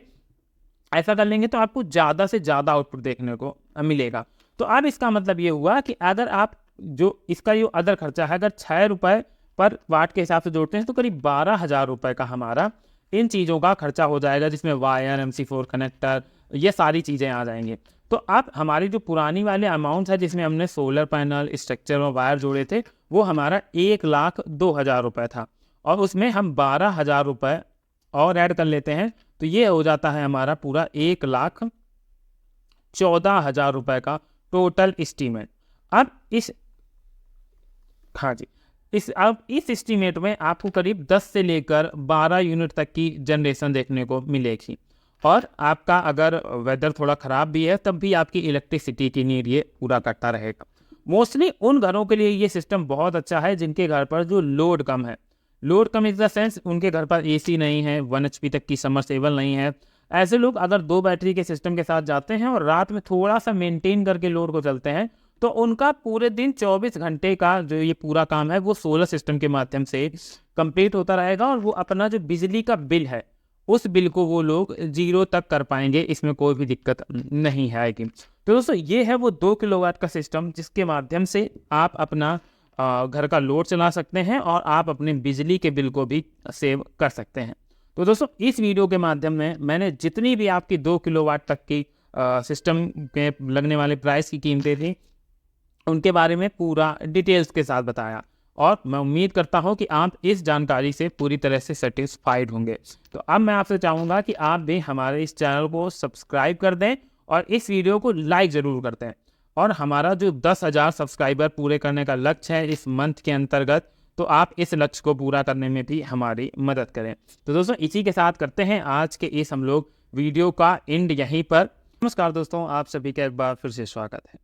ऐसा कर लेंगे तो आपको ज़्यादा से ज़्यादा आउटपुट देखने को मिलेगा। तो अब इसका मतलब ये हुआ कि अगर आप जो इसका जो अदर खर्चा है अगर 6 रुपये पर वाट के हिसाब से जोड़ते हैं तो करीब 12,000 रुपये का हमारा इन चीज़ों का खर्चा हो जाएगा, जिसमें वायर, MC4 कनेक्टर, ये सारी चीज़ें आ जाएंगी। तो अब हमारी जो पुरानी वाले अमाउंट है जिसमें हमने सोलर पैनल, स्ट्रक्चर और वायर जोड़े थे वो हमारा 1,02,000 रुपये था, और उसमें हम 12,000 रुपये और ऐड कर लेते हैं तो ये हो जाता है हमारा पूरा 1,14,000 रुपये का टोटल एस्टीमेट। अब अब इस एस्टीमेट में आपको करीब 10 से लेकर 12 यूनिट तक की जनरेशन देखने को मिलेगी। और आपका अगर वेदर थोड़ा ख़राब भी है तब भी आपकी इलेक्ट्रिसिटी की नीड ये पूरा करता रहेगा। मोस्टली उन घरों के लिए ये सिस्टम बहुत अच्छा है जिनके घर पर जो लोड कम है। Load come in the sense उनके घर पर AC नहीं है, 1 HP तक की समरसेबल नहीं है। ऐसे लोग अगर 2 बैटरी के सिस्टम के साथ जाते हैं और रात में थोड़ा सा मेंटेन करके लोड को चलते हैं तो उनका पूरे दिन 24 घंटे का जो ये पूरा काम है वो सोलर सिस्टम के माध्यम से कंप्लीट होता रहेगा, और वो अपना जो बिजली का बिल है उस बिल को वो लोग 0 तक कर पाएंगे। इसमें कोई भी दिक्कत नहीं आएगी। तो दोस्तों ये है वो 2 किलोवाट का सिस्टम जिसके माध्यम से आप अपना घर का लोड चला सकते हैं और आप अपने बिजली के बिल को भी सेव कर सकते हैं। तो दोस्तों इस वीडियो के माध्यम में मैंने जितनी भी आपकी 2 किलोवाट तक की सिस्टम के लगने वाले प्राइस की कीमतें थी उनके बारे में पूरा डिटेल्स के साथ बताया, और मैं उम्मीद करता हूं कि आप इस जानकारी से पूरी तरह से सेटिस्फाइड होंगे। तो अब मैं आपसे चाहूँगा कि आप भी हमारे इस चैनल को सब्सक्राइब कर दें और इस वीडियो को लाइक ज़रूर कर दें। और हमारा जो 10,000 सब्सक्राइबर पूरे करने का लक्ष्य है इस मंथ के अंतर्गत, तो आप इस लक्ष्य को पूरा करने में भी हमारी मदद करें। तो दोस्तों इसी के साथ करते हैं आज के इस हम लोग वीडियो का एंड यहीं पर। नमस्कार दोस्तों, आप सभी का एक बार फिर से स्वागत है।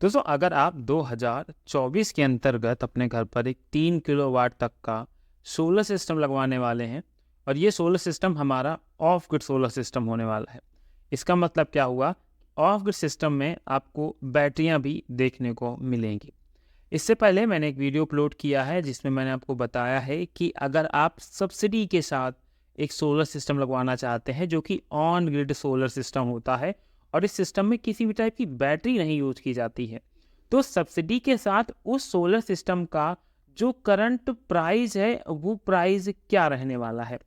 दोस्तों अगर आप 2024 के अंतर्गत अपने घर पर एक 3 किलोवाट तक का सोलर सिस्टम लगवाने वाले हैं, और ये सोलर सिस्टम हमारा ऑफ ग्रिड सोलर सिस्टम होने वाला है। इसका मतलब क्या हुआ, ऑफ ग्रिड सिस्टम में आपको बैटरियां भी देखने को मिलेंगी। इससे पहले मैंने एक वीडियो अपलोड किया है जिसमें मैंने आपको बताया है कि अगर आप सब्सिडी के साथ एक सोलर सिस्टम लगवाना चाहते हैं जो कि ऑन ग्रिड सोलर सिस्टम होता है और इस सिस्टम में किसी भी टाइप की बैटरी नहीं यूज की जाती है, तो सब्सिडी के साथ उस सोलर सिस्टम का जो करंट प्राइस है वो प्राइस क्या रहने वाला है,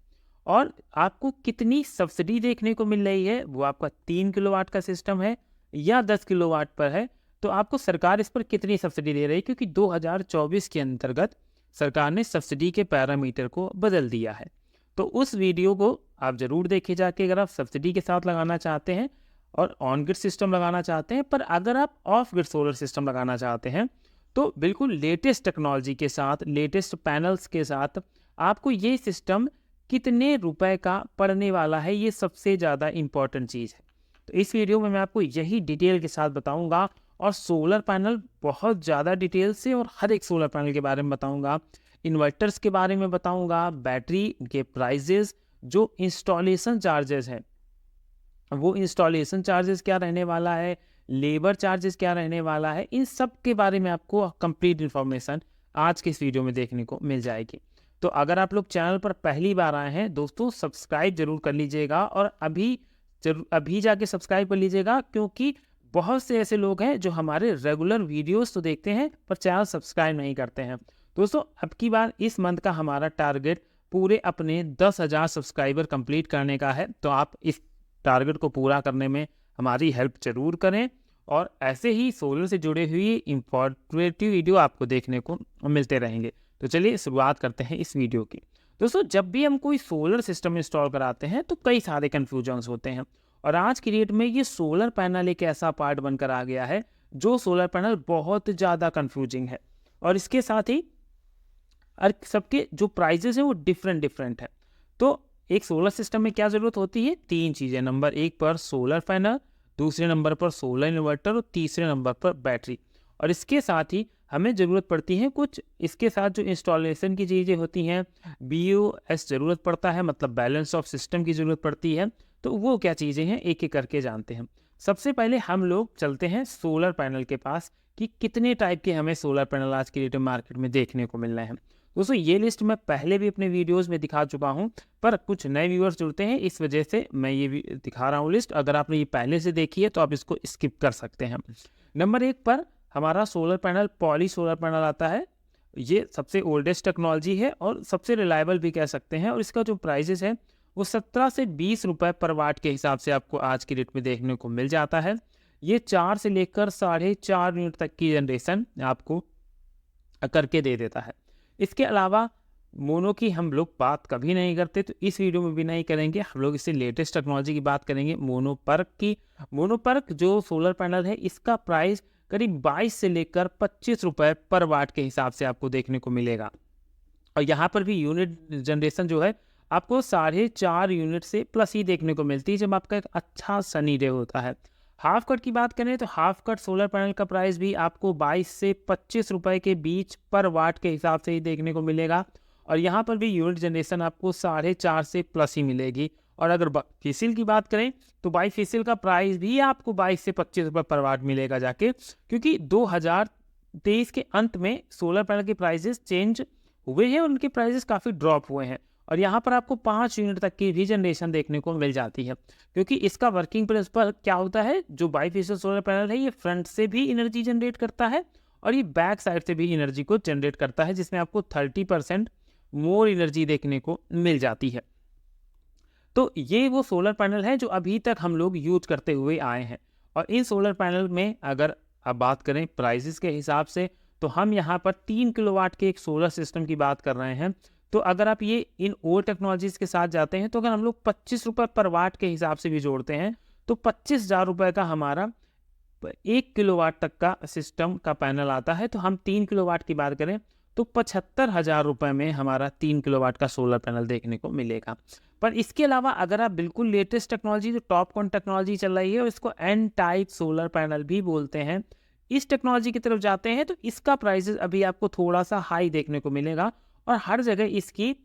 और आपको कितनी सब्सिडी देखने को मिल रही है, वो आपका 3 किलोवाट का सिस्टम है या 10 किलोवाट पर है, तो आपको सरकार इस पर कितनी सब्सिडी दे रही है, क्योंकि 2024 के अंतर्गत सरकार ने सब्सिडी के पैरामीटर को बदल दिया है। तो उस वीडियो को आप ज़रूर देखे जाके, अगर आप सब्सिडी के साथ लगाना चाहते हैं और ऑन ग्रिड सिस्टम लगाना चाहते हैं। पर अगर आप ऑफ ग्रिड सोलर सिस्टम लगाना चाहते हैं तो बिल्कुल लेटेस्ट टेक्नोलॉजी के साथ, लेटेस्ट पैनल्स के साथ आपको ये सिस्टम कितने रुपए का पड़ने वाला है, ये सबसे ज़्यादा इम्पॉर्टेंट चीज़ है। तो इस वीडियो में मैं आपको यही डिटेल के साथ बताऊंगा और सोलर पैनल बहुत ज़्यादा डिटेल से और हर एक सोलर पैनल के बारे में बताऊंगा, इन्वर्टर्स के बारे में बताऊंगा, बैटरी के प्राइजेस, जो इंस्टॉलेशन चार्जेस हैं वो इंस्टॉलेशन चार्जेस क्या रहने वाला है, लेबर चार्जेस क्या रहने वाला है, इन सब के बारे में आपको कंप्लीट इन्फॉर्मेशन आज के इस वीडियो में देखने को मिल जाएगी। तो अगर आप लोग चैनल पर पहली बार आए हैं दोस्तों, सब्सक्राइब जरूर कर लीजिएगा और अभी जाके सब्सक्राइब कर लीजिएगा, क्योंकि बहुत से ऐसे लोग हैं जो हमारे रेगुलर वीडियोस तो देखते हैं पर चैनल सब्सक्राइब नहीं करते हैं। दोस्तों अब की बार इस मंथ का हमारा टारगेट पूरे अपने 10,000 सब्सक्राइबर कंप्लीट करने का है। तो आप इस टारगेट को पूरा करने में हमारी हेल्प जरूर करें और ऐसे ही सोलर से जुड़े हुए इंफॉर्मेटिव वीडियो आपको देखने को मिलते रहेंगे। तो चलिए शुरुआत करते हैं इस वीडियो की। दोस्तों जब भी हम कोई सोलर सिस्टम इंस्टॉल कराते हैं तो कई सारे कन्फ्यूजन्स होते हैं और आज की डेट में ये सोलर पैनल एक ऐसा पार्ट बनकर आ गया है जो सोलर पैनल बहुत ज़्यादा कन्फ्यूजिंग है और इसके साथ ही सबके जो प्राइजेस हैं वो डिफरेंट है। तो एक सोलर सिस्टम में क्या ज़रूरत होती है, 3 चीज़ें। नंबर 1 पर सोलर पैनल, दूसरे नंबर पर सोलर इन्वर्टर और तीसरे नंबर पर बैटरी। और इसके साथ ही हमें ज़रूरत पड़ती है कुछ, इसके साथ जो इंस्टॉलेशन की चीज़ें होती हैं, BOS ज़रूरत पड़ता है, मतलब बैलेंस ऑफ सिस्टम की ज़रूरत पड़ती है। तो वो क्या चीज़ें हैं एक एक करके जानते हैं। सबसे पहले हम लोग चलते हैं सोलर पैनल के पास कि कितने टाइप के हमें सोलर पैनल आज की डेट में मार्केट में देखने को मिल रहे हैं। दोस्तों ये लिस्ट मैं पहले भी अपने वीडियोस में दिखा चुका हूं, पर कुछ नए व्यूअर्स जुड़ते हैं इस वजह से मैं ये भी दिखा रहा हूं लिस्ट। अगर आपने ये पहले से देखी है तो आप इसको स्किप कर सकते हैं। नंबर 1 पर हमारा solar panel poly solar panel आता है। ये सबसे ओल्डेस्ट टेक्नोलॉजी है और सबसे रिलायबल भी कह सकते हैं और इसका जो प्राइजेस है वो 17 से 20 रुपये पर वाट के हिसाब से आपको आज की डेट में देखने को मिल जाता है। ये 4 से लेकर 4.5 यूनिट तक की जनरेशन आपको करके दे देता है। इसके अलावा मोनो की हम लोग बात कभी नहीं करते, तो इस वीडियो में भी नहीं करेंगे। हम लोग इससे लेटेस्ट टेक्नोलॉजी की बात करेंगे, मोनोपर्क की। मोनोपर्क जो सोलर पैनल है इसका प्राइस करीब 22 से लेकर 25 रुपये पर वाट के हिसाब से आपको देखने को मिलेगा। और यहाँ पर भी यूनिट जनरेशन जो है आपको 4.5 यूनिट से प्लस ही देखने को मिलती है जब आपका एक अच्छा सनी डे होता है। हाफ कट की बात करें तो हाफ कट सोलर पैनल का प्राइस भी आपको 22 से 25 रुपए के बीच पर वाट के हिसाब से ही देखने को मिलेगा और यहाँ पर भी यूनिट जनरेशन आपको 4.5 से प्लस ही मिलेगी। और अगर बाईफेशियल की बात करें तो बाईफेशियल का प्राइस भी आपको 22 से 25 रुपये पर वाट मिलेगा जाके, क्योंकि 2023 के अंत में सोलर पैनल के प्राइजेस चेंज हुए हैं, उनके प्राइजेस काफ़ी ड्रॉप हुए हैं और यहाँ पर आपको 5 यूनिट तक की भी जनरेशन देखने को मिल जाती है। क्योंकि इसका वर्किंग प्रिंसिपल क्या होता है, जो बाईफेशियल सोलर पैनल है ये फ्रंट से भी एनर्जी जनरेट करता है और ये बैक साइड से भी एनर्जी को जनरेट करता है, जिसमें आपको 30% मोर एनर्जी देखने को मिल जाती है। तो ये वो सोलर पैनल है जो अभी तक हम लोग यूज करते हुए आए हैं। और इन सोलर पैनल में अगर आप बात करें प्राइसेस के हिसाब से तो हम यहाँ पर 3 किलोवाट के एक सोलर सिस्टम की बात कर रहे हैं। तो अगर आप ये इन ओल्ड टेक्नोलॉजीज के साथ जाते हैं तो अगर हम लोग 25 रुपये पर वाट के हिसाब से भी जोड़ते हैं तो 25,000 रुपये का हमारा 1 किलोवाट तक का सिस्टम का पैनल आता है। तो हम 3 किलोवाट की बात करें तो 75,000 रुपये में हमारा 3 किलोवाट का सोलर पैनल देखने को मिलेगा। पर इसके अलावा अगर आप बिल्कुल लेटेस्ट टेक्नोलॉजी जो टॉपकॉन टेक्नोलॉजी चल रही है और इसको एन टाइप सोलर पैनल भी बोलते हैं, इस टेक्नोलॉजी की तरफ जाते हैं तो इसका प्राइसेस अभी आपको थोड़ा सा हाई देखने को मिलेगा और हर जगह इसकी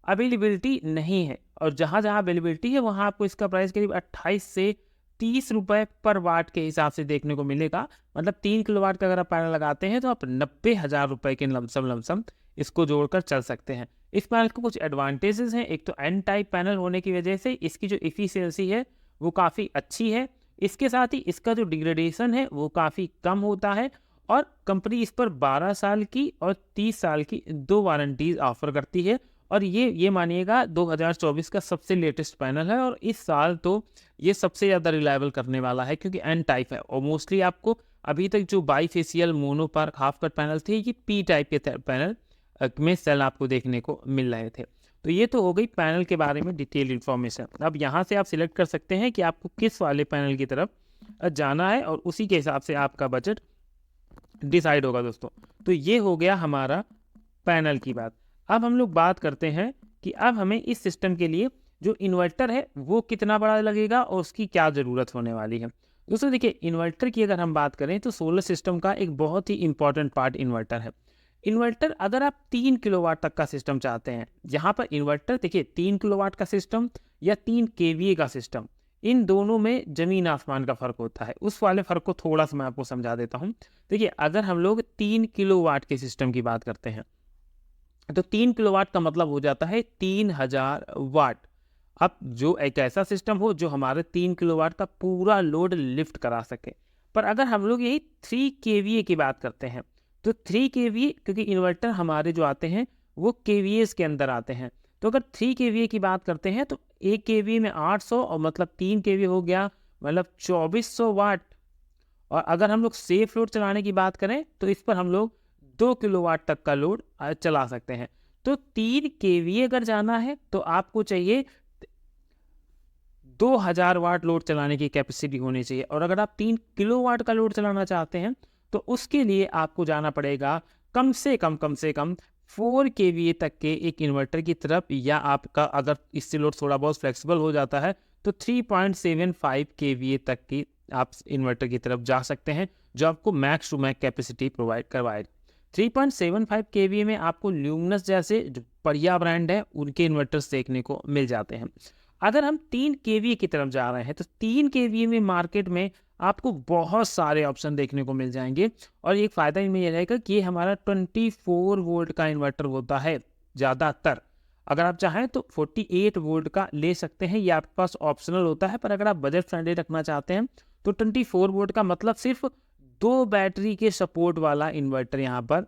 अवेलेबिलिटी नहीं है और जहाँ जहाँ अवेलेबिलिटी है वहाँ आपको इसका प्राइस करीब 28 से 30 रुपये पर वाट के हिसाब से देखने को मिलेगा। मतलब 3 किलोवाट का अगर आप पैनल लगाते हैं तो आप 90,000 रुपये के लमसम इसको जोड़कर चल सकते हैं। इस पैनल को कुछ एडवांटेजेस हैं। एक तो एन टाइप पैनल होने की वजह से इसकी जो एफिशिएंसी है वो काफ़ी अच्छी है। इसके साथ ही इसका जो डिग्रेडेशन है वो काफ़ी कम होता है और कंपनी इस पर 12 साल की और 30 साल की 2 वारंटीज ऑफर करती है और ये मानिएगा 2024 का सबसे लेटेस्ट पैनल है, और इस साल तो ये सबसे ज़्यादा रिलायबल करने वाला है, क्योंकि एन टाइप है। और मोस्टली आपको अभी तक जो बाईफेशियल मोनो पर हाफ कट पैनल थे, ये पी टाइप के पैनल में सेल आपको देखने को मिल रहे थे। तो ये तो हो गई पैनल के बारे में डिटेल इन्फॉर्मेशन। अब यहाँ से आप सिलेक्ट कर सकते हैं कि आपको किस वाले पैनल की तरफ जाना है, और उसी के हिसाब से आपका बजट डिसाइड होगा दोस्तों। तो ये हो गया हमारा पैनल की बात। अब हम लोग बात करते हैं कि अब हमें इस सिस्टम के लिए जो इन्वर्टर है वो कितना बड़ा लगेगा और उसकी क्या ज़रूरत होने वाली है। दोस्तों देखिए, इन्वर्टर की अगर हम बात करें तो सोलर सिस्टम का एक बहुत ही इंपॉर्टेंट पार्ट इन्वर्टर है। इन्वर्टर अगर आप 3 किलोवाट तक का सिस्टम चाहते हैं, यहाँ पर इन्वर्टर देखिए 3 किलोवाट का सिस्टम या 3 केवीए का सिस्टम, इन दोनों में ज़मीन आसमान का फ़र्क होता है। उस वाले फ़र्क को थोड़ा सा मैं आपको समझा देता हूँ। देखिए, अगर हम लोग 3 किलोवाट के सिस्टम की बात करते हैं, तो 3 किलोवाट का मतलब हो जाता है 3000 वाट। अब जो एक ऐसा सिस्टम हो जो हमारे 3 किलोवाट का पूरा लोड लिफ्ट करा सके। पर अगर हम लोग यही 3 केवीए की बात करते हैं, तो 3 केवीए, क्योंकि इन्वर्टर हमारे जो आते हैं वो केवीएस के अंदर आते हैं, तो अगर 3 केवीए की बात करते हैं तो 1 केवीए में 800, और मतलब 3 केवीए हो गया मतलब 2400 वाट। और अगर हम लोग सेफ लोड चलाने की बात करें तो इस पर हम लोग 2 किलोवाट तक का लोड चला सकते हैं। तो 3 केवीए अगर जाना है तो आपको चाहिए 2000 वाट लोड चलाने की कैपेसिटी होनी चाहिए। और अगर आप 3 किलोवाट का लोड चलाना चाहते हैं तो उसके लिए आपको जाना पड़ेगा कम से कम 4 केवीए तक के एक इन्वर्टर की तरफ, या आपका अगर इससे लोड थोड़ा बहुत फ्लेक्सिबल हो जाता है तो 3.75 केवीए तक की आप इन्वर्टर की तरफ जा सकते हैं, जो आपको max to max capacity provide करवाएगा। 3.75 केवीए में आपको ल्यूमिनस जैसे जो बढ़िया ब्रांड है उनके इन्वर्टर्स देखने को मिल जाते हैं। अगर हम 3 केवीए की तरफ जा रहे हैं तो 3 केवीए में मार्केट में आपको बहुत सारे ऑप्शन देखने को मिल जाएंगे, और एक फ़ायदा इनमें यह रहेगा कि ये हमारा 24 वोल्ट का इन्वर्टर होता है ज़्यादातर। अगर आप चाहें तो 48 वोल्ट का ले सकते हैं, ये आपके पास ऑप्शनल होता है। पर अगर आप बजट फ्रेंडली रखना चाहते हैं तो 24 वोल्ट का मतलब सिर्फ 2 बैटरी के सपोर्ट वाला इन्वर्टर यहाँ पर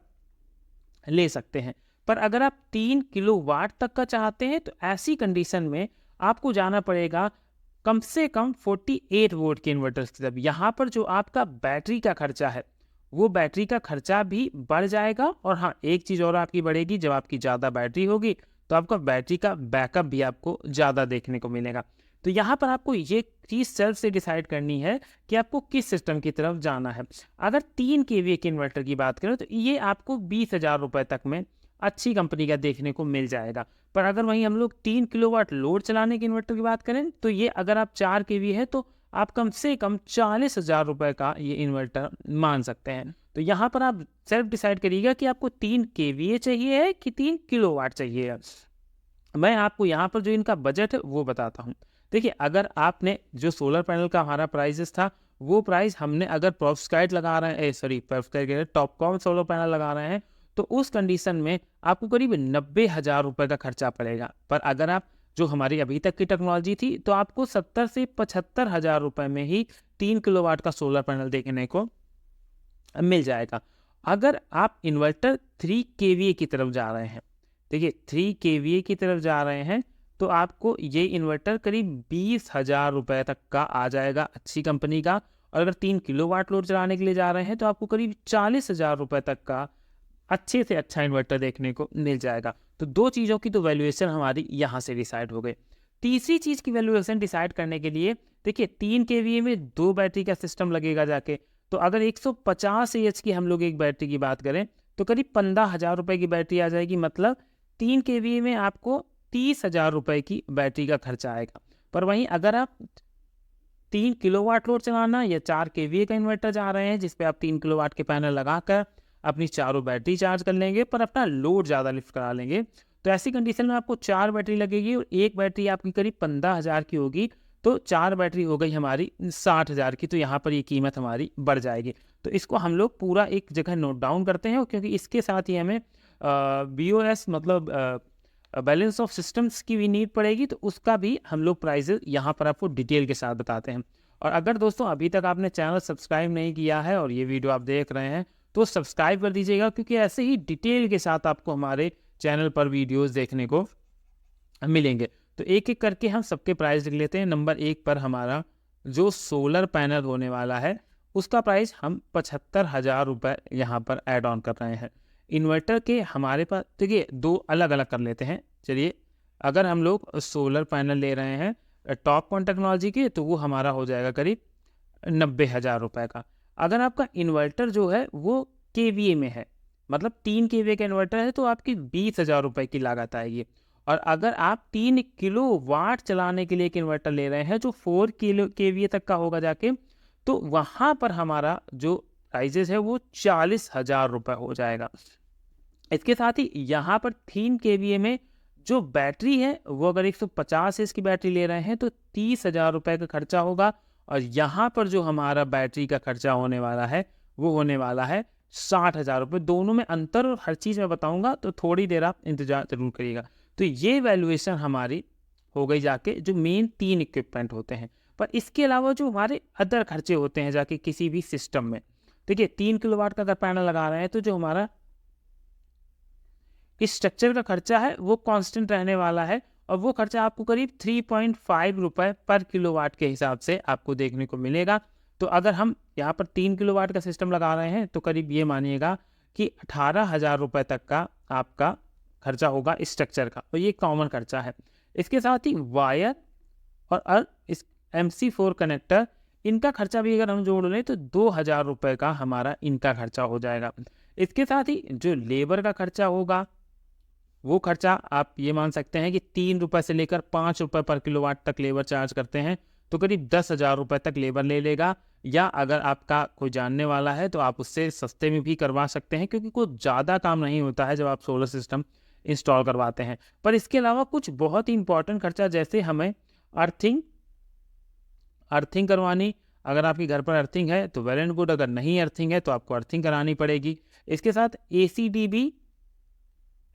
ले सकते हैं। पर अगर आप 3 किलोवाट तक का चाहते हैं तो ऐसी कंडीशन में आपको जाना पड़ेगा कम से कम 48 वोल्ट के इन्वर्टर्स की तरफ। यहाँ पर जो आपका बैटरी का खर्चा है वो बैटरी का खर्चा भी बढ़ जाएगा। और हाँ, एक चीज़ और आपकी बढ़ेगी, जब आपकी ज़्यादा बैटरी होगी तो आपका बैटरी का बैकअप भी आपको ज़्यादा देखने को मिलेगा। तो यहाँ पर आपको ये चीज़ सेल्फ से डिसाइड करनी है कि आपको किस सिस्टम की तरफ जाना है। अगर 3 केवीए के इन्वर्टर की बात करें तो ये आपको 20,000 रुपये तक में अच्छी कंपनी का देखने को मिल जाएगा। पर अगर वहीं हम लोग 3 किलोवाट लोड चलाने के इन्वर्टर की बात करें तो ये अगर आप 4 केवीए है तो आप कम से कम 40,000 रुपये का ये इन्वर्टर मान सकते हैं। तो यहाँ पर आप सेल्फ डिसाइड करिएगा कि आपको 3 केवीए चाहिए है कि 3 किलोवाट चाहिए है। मैं आपको यहाँ पर जो इनका बजट है वो बताता हूँ। देखिए, अगर आपने जो सोलर पैनल का हमारा प्राइसेस था वो प्राइस हमने अगर पेरोव्स्काइट लगा रहे हैं, पेरोव्स्काइट टॉपकॉम सोलर पैनल लगा रहे हैं तो उस कंडीशन में आपको करीब 90,000 रुपये का खर्चा पड़ेगा। पर अगर आप जो हमारी अभी तक की टेक्नोलॉजी थी तो आपको 70 से 75,000 रुपये में ही 3 किलोवाट का सोलर पैनल देखने को मिल जाएगा। अगर आप इन्वर्टर 3 केवीए की तरफ जा रहे हैं, देखिए 3 केवीए की तरफ जा रहे हैं तो आपको ये इन्वर्टर करीब 20,000 रुपये तक का आ जाएगा अच्छी कंपनी का। और अगर 3 किलोवाट लोड चलाने के लिए जा रहे हैं तो आपको करीब 40,000 रुपये तक का अच्छे से अच्छा इन्वर्टर देखने को मिल जाएगा। तो 2 चीज़ों की तो वैल्यूएशन हमारी यहाँ से डिसाइड हो गई। तीसरी चीज़ की वैल्यूएशन डिसाइड करने के लिए देखिए 3 केवीए में 2 बैटरी का सिस्टम लगेगा जाके। तो अगर 150 AH की हम लोग एक बैटरी की बात करें तो करीब 15,000 रुपये की बैटरी आ जाएगी। मतलब 3 केवीए में आपको 30,000 रुपये की बैटरी का खर्चा आएगा। पर वहीं अगर आप 3 किलोवाट लोड चलाना या 4 केवीए का इन्वर्टर जा रहे हैं जिस पे आप 3 किलोवाट के पैनल लगाकर अपनी चारों बैटरी चार्ज कर लेंगे पर अपना लोड ज़्यादा लिफ्ट करा लेंगे, तो ऐसी कंडीशन में आपको 4 बैटरी लगेगी और एक बैटरी आपकी करीब 15,000 की होगी। तो 4 बैटरी हो गई हमारी 60,000 की। तो यहाँ पर ये कीमत हमारी बढ़ जाएगी। तो इसको हम लोग पूरा एक जगह नोट डाउन करते हैं, क्योंकि इसके साथ ही हमें BOS मतलब बैलेंस ऑफ सिस्टम्स की भी नीड पड़ेगी। तो उसका भी हम लोग प्राइजेस यहाँ पर आपको डिटेल के साथ बताते हैं। और अगर दोस्तों अभी तक आपने चैनल सब्सक्राइब नहीं किया है और ये वीडियो आप देख रहे हैं तो सब्सक्राइब कर दीजिएगा, क्योंकि ऐसे ही डिटेल के साथ आपको हमारे चैनल पर वीडियोस देखने को मिलेंगे। तो एक एक करके हम सबके प्राइस लिख लेते हैं। नंबर 1 पर हमारा जो सोलर पैनल होने वाला है उसका प्राइस हम 75,000 रुपये यहाँ पर ऐड ऑन कर रहे हैं। इन्वर्टर के हमारे पास देखिए 2 अलग अलग कर लेते हैं। चलिए, अगर हम लोग सोलर पैनल ले रहे हैं टॉपकॉन टेक्नोलॉजी के तो वो हमारा हो जाएगा करीब 90,000 रुपये का। अगर आपका इन्वर्टर जो है वो KVA में है, मतलब 3 KVA का इन्वर्टर है, तो आपकी 20,000 रुपये की लागत आएगी। और अगर आप 3 किलोवाट चलाने के लिए एक इन्वर्टर ले रहे हैं जो 4 KVA तक का होगा जाके, तो वहाँ पर हमारा जो प्राइजेस है वो 40,000 रुपये हो जाएगा। इसके साथ ही यहाँ पर 3 KVA में जो बैटरी है वो अगर 150 एच की बैटरी ले रहे हैं तो 30,000 रुपये का खर्चा होगा। और यहाँ पर जो हमारा बैटरी का खर्चा होने वाला है वो होने वाला है 60,000 रुपये। दोनों में अंतर और हर चीज़ मैं बताऊँगा, तो थोड़ी देर आप इंतजार जरूर करिएगा। तो ये वैल्यूएशन हमारी हो गई जाके जो मेन 3 इक्विपमेंट होते हैं। पर इसके अलावा जो हमारे अदर खर्चे होते हैं जाके किसी भी सिस्टम में, देखिए 3 किलोवाट का अगर पैनल लगा रहे हैं तो जो हमारा इस स्ट्रक्चर का खर्चा है वो कांस्टेंट रहने वाला है, और वो खर्चा आपको करीब 3.5 रुपये पर किलोवाट के हिसाब से आपको देखने को मिलेगा। तो अगर हम यहाँ पर 3 किलोवाट का सिस्टम लगा रहे हैं तो करीब ये मानिएगा कि 18,000 रुपये तक का आपका खर्चा होगा इस स्ट्रक्चर का, और ये कॉमन खर्चा है। इसके साथ ही वायर और इस MC4 कनेक्टर, इनका खर्चा भी अगर हम जोड़ लें तो 2,000 रुपये का हमारा इनका खर्चा हो जाएगा। इसके साथ ही जो लेबर का खर्चा होगा वो खर्चा आप ये मान सकते हैं कि 3 रुपये से लेकर 5 रुपये पर किलोवाट तक लेबर चार्ज करते हैं, तो करीब 10,000 रुपये तक लेबर ले लेगा। या अगर आपका कोई जानने वाला है तो आप उससे सस्ते में भी करवा सकते हैं, क्योंकि कोई ज़्यादा काम नहीं होता है जब आप सोलर सिस्टम इंस्टॉल करवाते हैं। पर इसके अलावा कुछ बहुत ही इंपॉर्टेंट खर्चा, जैसे हमें अर्थिंग करवानी, अगर आपके घर पर अर्थिंग है तो वेल एंड गुड, अगर नहीं अर्थिंग है तो आपको अर्थिंग करानी पड़ेगी। इसके साथ ACDB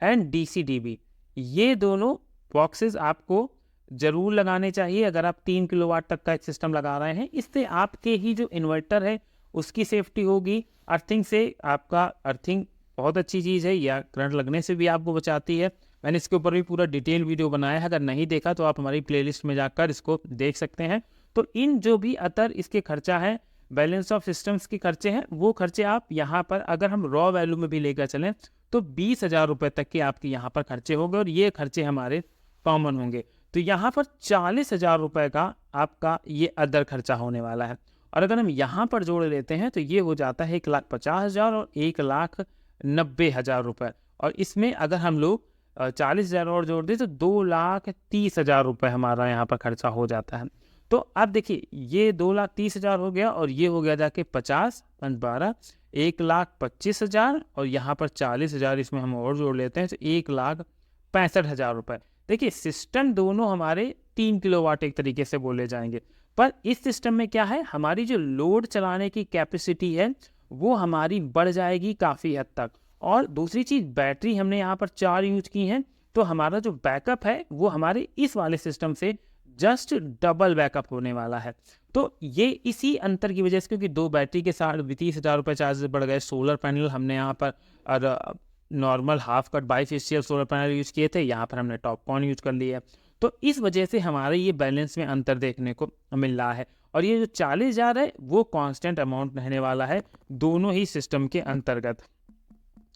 एंड DCDB, ये दोनों बॉक्सेस आपको ज़रूर लगाने चाहिए अगर आप 3 किलोवाट तक का एक सिस्टम लगा रहे हैं। इससे आपके ही जो इन्वर्टर है उसकी सेफ्टी होगी। अर्थिंग से आपका अर्थिंग बहुत अच्छी चीज़ है, या करंट लगने से भी आपको बचाती है। मैंने इसके ऊपर भी पूरा डिटेल वीडियो बनाया है, अगर नहीं देखा तो आप हमारी प्लेलिस्ट में जाकर इसको देख सकते हैं। तो इन जो भी अदर इसके खर्चा है, बैलेंस ऑफ सिस्टम्स के खर्चे हैं, वो खर्चे आप यहाँ पर अगर हम रॉ वैल्यू में भी लेकर चलें तो 20,000 रुपये तक के आपके यहाँ पर खर्चे होंगे, और ये खर्चे हमारे कॉमन होंगे। तो यहाँ पर 40,000 रुपये का आपका ये अदर खर्चा होने वाला है। और अगर हम यहाँ पर जोड़ लेते हैं तो ये हो जाता है 1,50,000 और 1,90,000 रुपये। और इसमें अगर हम लोग 40,000 और जोड़ दें तो 2,30,000 रुपये हमारा यहाँ पर खर्चा हो जाता है। तो आप देखिए ये 2,30,000 हो गया, और ये हो गया जाके 50, 12, 1,25,000, और यहाँ पर 40,000 इसमें हम और जोड़ लेते हैं तो 1,65,000 रुपये। देखिए सिस्टम दोनों हमारे 3 किलोवाट एक तरीके से बोले जाएंगे, पर इस सिस्टम में क्या है, हमारी जो लोड चलाने की कैपेसिटी है वो हमारी बढ़ जाएगी काफ़ी हद तक। और दूसरी चीज़, बैटरी हमने यहाँ पर 4 यूज की हैं, तो हमारा जो बैकअप है वो हमारे इस वाले सिस्टम से जस्ट डबल बैकअप होने वाला है। तो ये इसी अंतर की वजह से, क्योंकि 2 बैटरी के साथ 30,000 रुपये चार्जेस बढ़ गए। सोलर पैनल हमने यहाँ पर normal half cut bifacial solar panel use किए थे, यहाँ पर हमने टॉपकॉन यूज कर लिया है। तो इस वजह से हमारे ये बैलेंस में अंतर देखने को मिल रहा है। और ये जो 40,000 है वो कांस्टेंट अमाउंट रहने वाला है दोनों ही सिस्टम के अंतर्गत।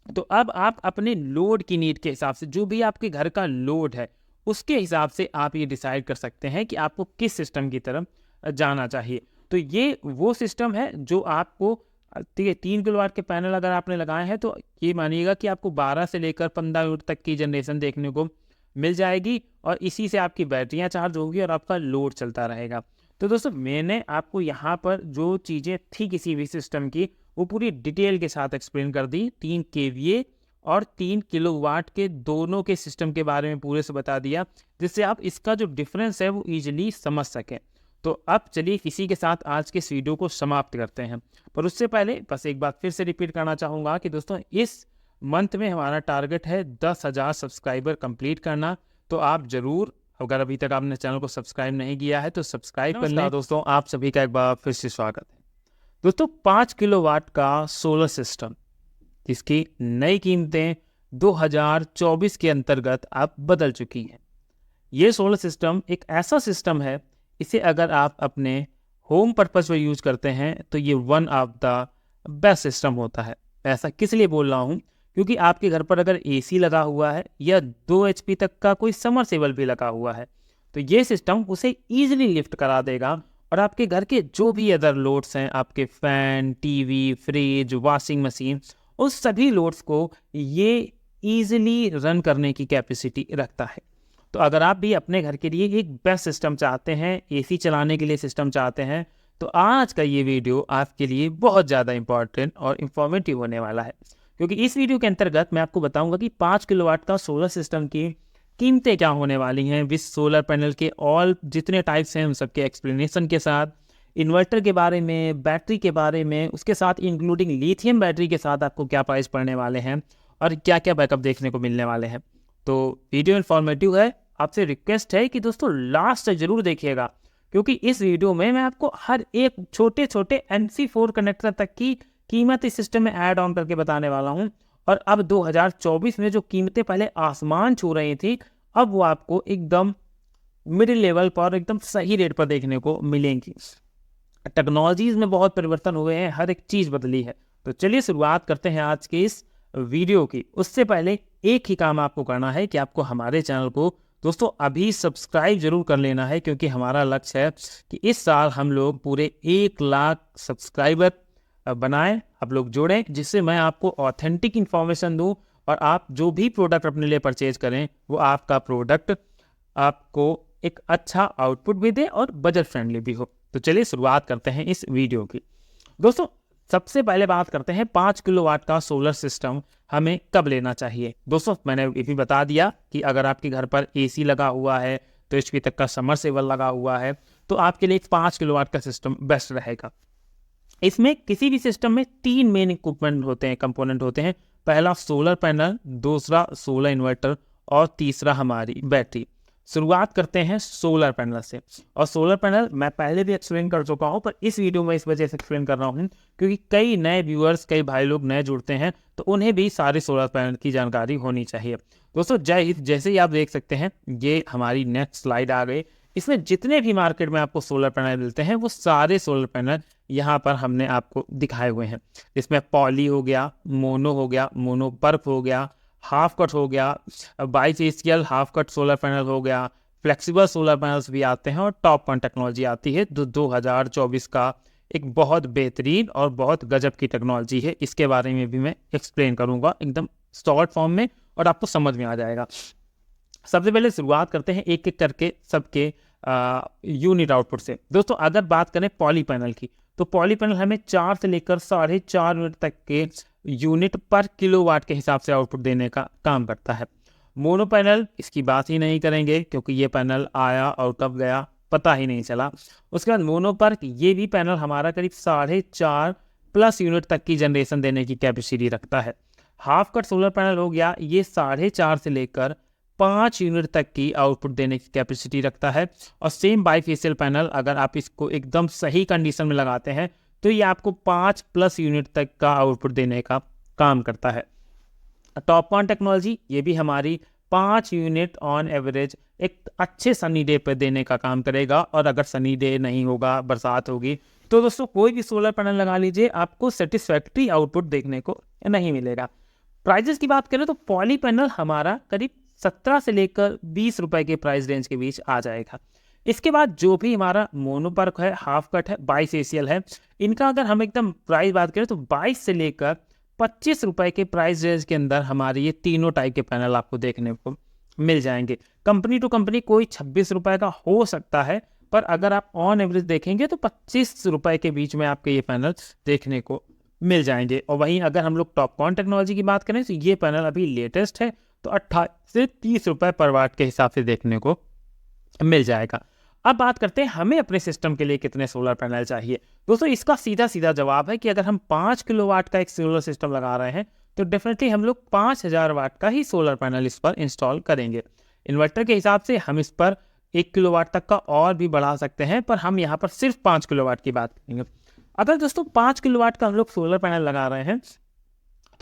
तो अब आप अपने लोड की नीड के हिसाब से, जो भी आपके घर का लोड है उसके हिसाब से आप ये डिसाइड कर सकते हैं कि आपको किस सिस्टम की तरफ जाना चाहिए। तो ये वो सिस्टम है जो आपको, ठीक है, 3 किलोवाट के पैनल अगर आपने लगाए हैं तो ये मानिएगा कि आपको 12 से लेकर 15 यूनिट तक की जनरेशन देखने को मिल जाएगी, और इसी से आपकी बैटरियां चार्ज होगी और आपका लोड चलता रहेगा। तो दोस्तों मैंने आपको यहाँ पर जो चीज़ें थी किसी भी सिस्टम की वो पूरी डिटेल के साथ एक्सप्लेन कर दी। 3 KVA और 3 किलोवाट के दोनों के सिस्टम के बारे में पूरे से बता दिया, जिससे आप इसका जो डिफरेंस है वो ईजिली समझ सकें। तो अब चलिए इसी के साथ आज के इस वीडियो को समाप्त करते हैं। पर उससे पहले बस एक बात फिर से रिपीट करना चाहूँगा कि दोस्तों इस मंथ में हमारा टारगेट है 10,000 सब्सक्राइबर कंप्लीट करना। तो आप ज़रूर, अगर अभी तक आपने चैनल को सब्सक्राइब नहीं किया है तो सब्सक्राइब कर लें। दोस्तों आप सभी का एक बार फिर से स्वागत है। दोस्तों 5 किलोवाट का सोलर सिस्टम जिसकी नई कीमतें 2024 के अंतर्गत अब बदल चुकी है। ये सोलर सिस्टम एक ऐसा सिस्टम है, इसे अगर आप अपने होम पर्पस पर यूज करते हैं तो ये one of the best system होता है। ऐसा किस लिए बोल रहा हूँ, क्योंकि आपके घर पर अगर एसी लगा हुआ है या 2 HP तक का कोई समरसेबल भी लगा हुआ है तो ये सिस्टम उसे ईजिली लिफ्ट करा देगा और आपके घर के जो भी अदर लोड्स हैं, आपके fan, TV, fridge, washing machine, उस सभी लोड्स को ये ईजिली रन करने की कैपेसिटी रखता है। तो अगर आप भी अपने घर के लिए एक बेस्ट सिस्टम चाहते हैं, एसी चलाने के लिए सिस्टम चाहते हैं, तो आज का ये वीडियो आपके लिए बहुत ज़्यादा इंपॉर्टेंट और इन्फॉर्मेटिव होने वाला है, क्योंकि इस वीडियो के अंतर्गत मैं आपको बताऊंगा कि 5 किलोवाट का सोलर सिस्टम की कीमतें क्या होने वाली हैं, विद सोलर पैनल के ऑल जितने टाइप्स हैं उन सबके एक्सप्लेनेशन के साथ, इन्वर्टर के बारे में, बैटरी के बारे में, उसके साथ इंक्लूडिंग लिथियम बैटरी के साथ आपको क्या प्राइस पड़ने वाले हैं और क्या क्या बैकअप देखने को मिलने वाले हैं। तो वीडियो इन्फॉर्मेटिव है, आपसे रिक्वेस्ट है कि दोस्तों लास्ट तक जरूर देखिएगा, क्योंकि इस वीडियो में मैं आपको हर एक छोटे छोटे NC4 कनेक्टर तक की कीमत इस सिस्टम में ऐड ऑन करके बताने वाला हूं। और अब 2024 में जो कीमतें पहले आसमान छू रही थी, अब वो आपको एकदम मिडिल लेवल पर एकदम सही रेट पर देखने को मिलेंगी। टेक्नोलॉजीज में बहुत परिवर्तन हुए हैं, हर एक चीज़ बदली है। तो चलिए शुरुआत करते हैं आज के इस वीडियो की। उससे पहले एक ही काम आपको करना है कि आपको हमारे चैनल को दोस्तों अभी सब्सक्राइब जरूर कर लेना है, क्योंकि हमारा लक्ष्य है कि इस साल हम लोग पूरे 1 लाख सब्सक्राइबर बनाएं, आप लोग जोड़ें, जिससे मैं आपको ऑथेंटिक इन्फॉर्मेशन दूं और आप जो भी प्रोडक्ट अपने लिए परचेज करें वो आपका प्रोडक्ट आपको एक अच्छा आउटपुट भी दे और बजट फ्रेंडली भी हो। तो चलिए शुरुआत करते हैं इस वीडियो की। दोस्तों सबसे पहले बात करते हैं 5 किलोवाट का सोलर सिस्टम हमें कब लेना चाहिए। दोस्तों मैंने ये भी बता दिया कि अगर आपके घर पर एसी लगा हुआ है, 2 HP तक का समरसेबल लगा हुआ है, तो आपके लिए 5 किलोवाट का सिस्टम बेस्ट रहेगा। इसमें किसी भी सिस्टम में 3 मेन इक्विपमेंट होते हैं, कंपोनेंट होते हैं। पहला सोलर पैनल, दूसरा सोलर इन्वर्टर और तीसरा हमारी बैटरी। शुरुआत करते हैं सोलर पैनल से। और सोलर पैनल मैं पहले भी एक्सप्लेन कर चुका हूं, पर इस वीडियो में इस वजह से एक्सप्लेन कर रहा हूं क्योंकि कई नए व्यूअर्स, कई भाई लोग नए जुड़ते हैं, तो उन्हें भी सारे सोलर पैनल की जानकारी होनी चाहिए। दोस्तों जय हिंद। जैसे ही आप देख सकते हैं ये हमारी नेक्स्ट स्लाइड आ गई। इसमें जितने भी मार्केट में आपको सोलर पैनल मिलते हैं वो सारे सोलर पैनल यहाँ पर हमने आपको दिखाए हुए हैं। इसमें पॉली हो गया, मोनो हो गया, मोनो पर्क हो गया, हाफ कट हो गया, bifacial half cut solar panel हो गया, फ्लेक्सिबल सोलर पैनल्स भी आते हैं और टॉप वन टेक्नोलॉजी आती है। 2024 का एक बहुत बेहतरीन और बहुत गजब की टेक्नोलॉजी है। इसके बारे में भी मैं एक्सप्लेन करूंगा एकदम शॉर्ट फॉर्म में और आपको समझ में आ जाएगा। सबसे पहले शुरुआत करते हैं एक एक करके सबके यूनिट आउटपुट से। दोस्तों अगर बात करें पॉली पैनल की, तो पॉली पैनल हमें 4 से लेकर 4.5 यूनिट तक के यूनिट पर किलोवाट के हिसाब से आउटपुट देने का काम करता है। मोनो पैनल इसकी बात ही नहीं करेंगे, क्योंकि ये पैनल आया और कब गया पता ही नहीं चला। उसके बाद मोनो पर्क, ये भी पैनल हमारा करीब 4.5+ यूनिट तक की जनरेशन देने की कैपेसिटी रखता है। हाफ कट सोलर पैनल हो गया, ये 4.5 से लेकर 5 यूनिट तक की आउटपुट देने की कैपेसिटी रखता है। और सेम बाईफेशियल पैनल अगर आप इसको एकदम सही कंडीशन में लगाते हैं तो ये आपको 5+ यूनिट तक का आउटपुट देने का काम करता है। टॉप वन टेक्नोलॉजी, ये भी हमारी 5 यूनिट ऑन एवरेज एक अच्छे सनी डे पर देने का काम करेगा। और अगर सनी डे नहीं होगा, बरसात होगी, तो दोस्तों कोई भी सोलर पैनल लगा लीजिए, आपको सेटिस्फैक्ट्री आउटपुट देखने को नहीं मिलेगा। प्राइजेस की बात करें तो पॉली पैनल हमारा करीब 17 से लेकर 20 रुपए के प्राइस रेंज के बीच आ जाएगा। इसके बाद जो भी हमारा मोनोपर्क है, हाफ कट है, बाईफेशियल है, इनका अगर हम एकदम प्राइस बात करें तो 22 से लेकर 25 रुपए के प्राइस रेंज के अंदर हमारे ये तीनों टाइप के पैनल आपको देखने को मिल जाएंगे। कंपनी टू कंपनी कोई 26 रुपए का हो सकता है, पर अगर आप ऑन एवरेज देखेंगे तो 25 रुपए के बीच में आपके ये पैनल देखने को मिल जाएंगे। और वहीं अगर हम लोग टॉप कॉन टेक्नोलॉजी की बात करें तो ये पैनल अभी लेटेस्ट है, तो 28 से 30 रुपए पर वाट के हिसाब से देखने को मिल जाएगा। अब बात करते हैं हमें अपने सिस्टम के लिए कितने सोलर पैनल चाहिए। दोस्तों इसका सीधा सीधा जवाब है कि अगर हम 5 किलोवाट का एक सोलर सिस्टम लगा रहे हैं तो डेफिनेटली हम लोग 5000 वाट का ही सोलर पैनल इस पर इंस्टॉल करेंगे। इन्वर्टर के हिसाब से हम इस पर 1 किलोवाट तक का और भी बढ़ा सकते हैं, पर हम यहाँ पर सिर्फ 5 किलोवाट की बात करेंगे। अगर दोस्तों 5 किलोवाट का हम लोग सोलर पैनल लगा रहे हैं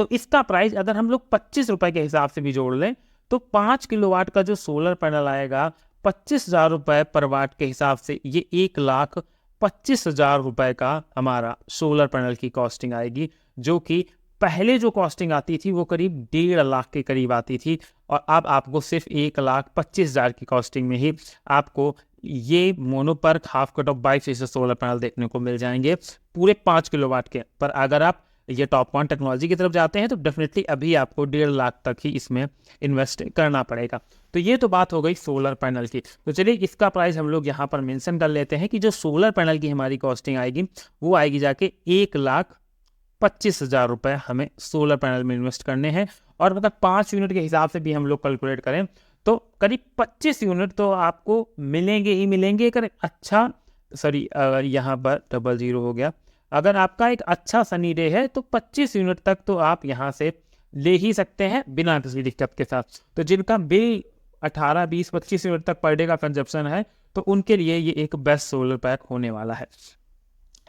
तो इसका प्राइस अगर हम लोग 25 रुपए के हिसाब से भी जोड़ लें तो 5 किलोवाट का जो सोलर पैनल आएगा 25,000 रुपए पर वाट के हिसाब से ये 1,25,000 रुपए का हमारा सोलर पैनल की कॉस्टिंग आएगी, जो कि पहले जो कॉस्टिंग आती थी वो करीब 1.5 लाख के करीब आती थी, और अब आपको सिर्फ 1,25,000 की कॉस्टिंग में ही आपको ये mono PERC half cut off bifacial solar panel देखने को मिल जाएंगे पूरे 5 किलोवाट के। पर अगर आप ये टॉपकॉन टेक्नोलॉजी की तरफ जाते हैं तो डेफिनेटली अभी आपको 1.5 लाख तक ही इसमें इन्वेस्ट करना पड़ेगा। तो ये तो बात हो गई सोलर पैनल की। तो चलिए इसका प्राइस हम लोग यहाँ पर मेंशन कर लेते हैं कि जो सोलर पैनल की हमारी कॉस्टिंग आएगी वो आएगी जाके 1,25,000 रुपए हमें सोलर पैनल में इन्वेस्ट करने हैं। और मतलब 5 यूनिट के हिसाब से भी हम लोग कैलकुलेट करें तो करीब 25 यूनिट तो आपको मिलेंगे ही मिलेंगे। अगर अच्छा यहाँ पर 00 हो गया, अगर आपका एक अच्छा सनी डे है तो 25 यूनिट तक तो आप यहाँ से ले ही सकते हैं बिना किसी दिक्कत के साथ। तो जिनका बिल 18, 20, 25 यूनिट तक पर डे का कंजप्शन है तो उनके लिए ये एक बेस्ट सोलर पैक होने वाला है।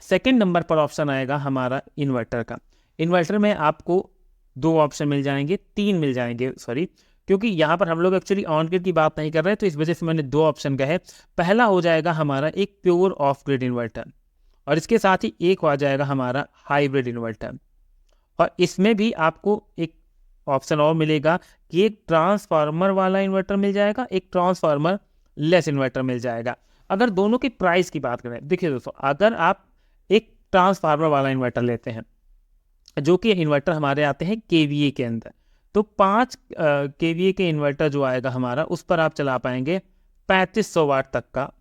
सेकंड नंबर पर ऑप्शन आएगा हमारा इन्वर्टर का। इन्वर्टर में आपको 2 ऑप्शन मिल जाएंगे, 3 मिल जाएंगे सॉरी, क्योंकि यहाँ पर हम लोग एक्चुअली ऑन ग्रिड की बात नहीं कर रहे, तो इस वजह से मैंने 2 ऑप्शन कहे। पहला हो जाएगा हमारा एक प्योर ऑफ ग्रिड इन्वर्टर, और इसके साथ ही एक आ जाएगा हमारा हाइब्रिड इन्वर्टर। और इसमें भी आपको एक ऑप्शन और मिलेगा कि एक ट्रांसफार्मर वाला इन्वर्टर मिल जाएगा, एक ट्रांसफार्मर लेस इन्वर्टर मिल जाएगा। अगर दोनों की प्राइस की बात करें, देखिए दोस्तों, अगर आप एक ट्रांसफार्मर वाला इन्वर्टर लेते हैं, जो कि इन्वर्टर हमारे आते हैं केवीए के अंदर, तो 5 केवीए के इन्वर्टर जो आएगा हमारा, उस पर आप चला पाएंगे 3500 वाट तक का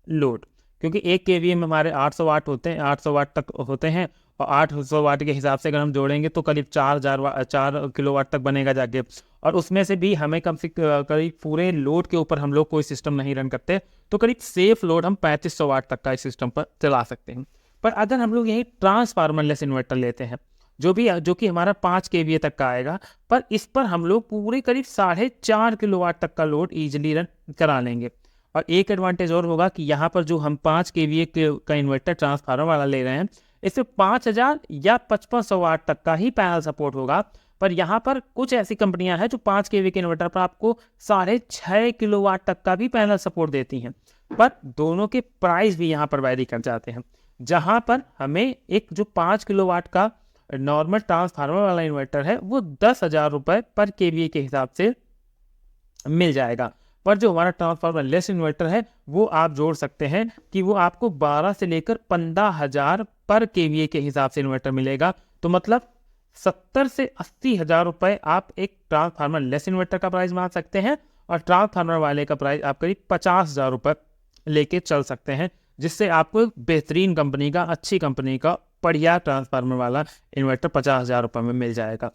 लोड, क्योंकि 1 केवीए में हमारे 800 वाट होते हैं, 800 वाट तक होते हैं, और 800 वाट के हिसाब से अगर हम जोड़ेंगे तो करीब 4 किलोवाट तक बनेगा जाके। और उसमें से भी हमें कम से करीब पूरे लोड के ऊपर हम लोग कोई सिस्टम नहीं रन करते, तो करीब सेफ लोड हम 3500 वाट तक का इस सिस्टम पर चला सकते हैं। पर अगर हम लोग यही ट्रांसफार्मर लेस इन्वर्टर लेते हैं, जो कि हमारा 5 केवीए तक का आएगा, पर इस पर हम लोग पूरे करीब 4.5 किलोवाट तक का लोड ईजिली रन करा लेंगे। और एक एडवांटेज और होगा कि यहाँ पर जो हम 5 केवीए का इन्वर्टर ट्रांसफार्मर वाला ले रहे हैं, इसमें 5000 या 5500 वाट तक का ही पैनल सपोर्ट होगा। पर यहाँ पर कुछ ऐसी कंपनियां हैं जो 5 केवीए के इन्वर्टर पर आपको 6.5 किलोवाट तक का भी पैनल सपोर्ट देती हैं। पर दोनों के प्राइस भी यहाँ पर वैरी कर जाते हैं, जहाँ पर हमें एक जो 5 किलोवाट का नॉर्मल ट्रांसफार्मर वाला इन्वर्टर है वो 10,000 रुपये पर केवीए के हिसाब से मिल जाएगा। पर जो हमारा ट्रांसफार्मर लेस इन्वर्टर है वो आप जोड़ सकते हैं कि वो आपको 12 से लेकर 15,000 पर केवीए के हिसाब से इन्वर्टर मिलेगा। तो मतलब 70 से 80,000 रुपये आप एक ट्रांसफार्मर लेस इन्वर्टर का प्राइस मान सकते हैं, और ट्रांसफार्मर वाले का प्राइस आप करीब 50,000 रुपये लेके चल सकते हैं, जिससे आपको एक बेहतरीन कंपनी का, अच्छी कंपनी का बढ़िया ट्रांसफार्मर वाला इन्वर्टर 50,000 रुपये में मिल जाएगा।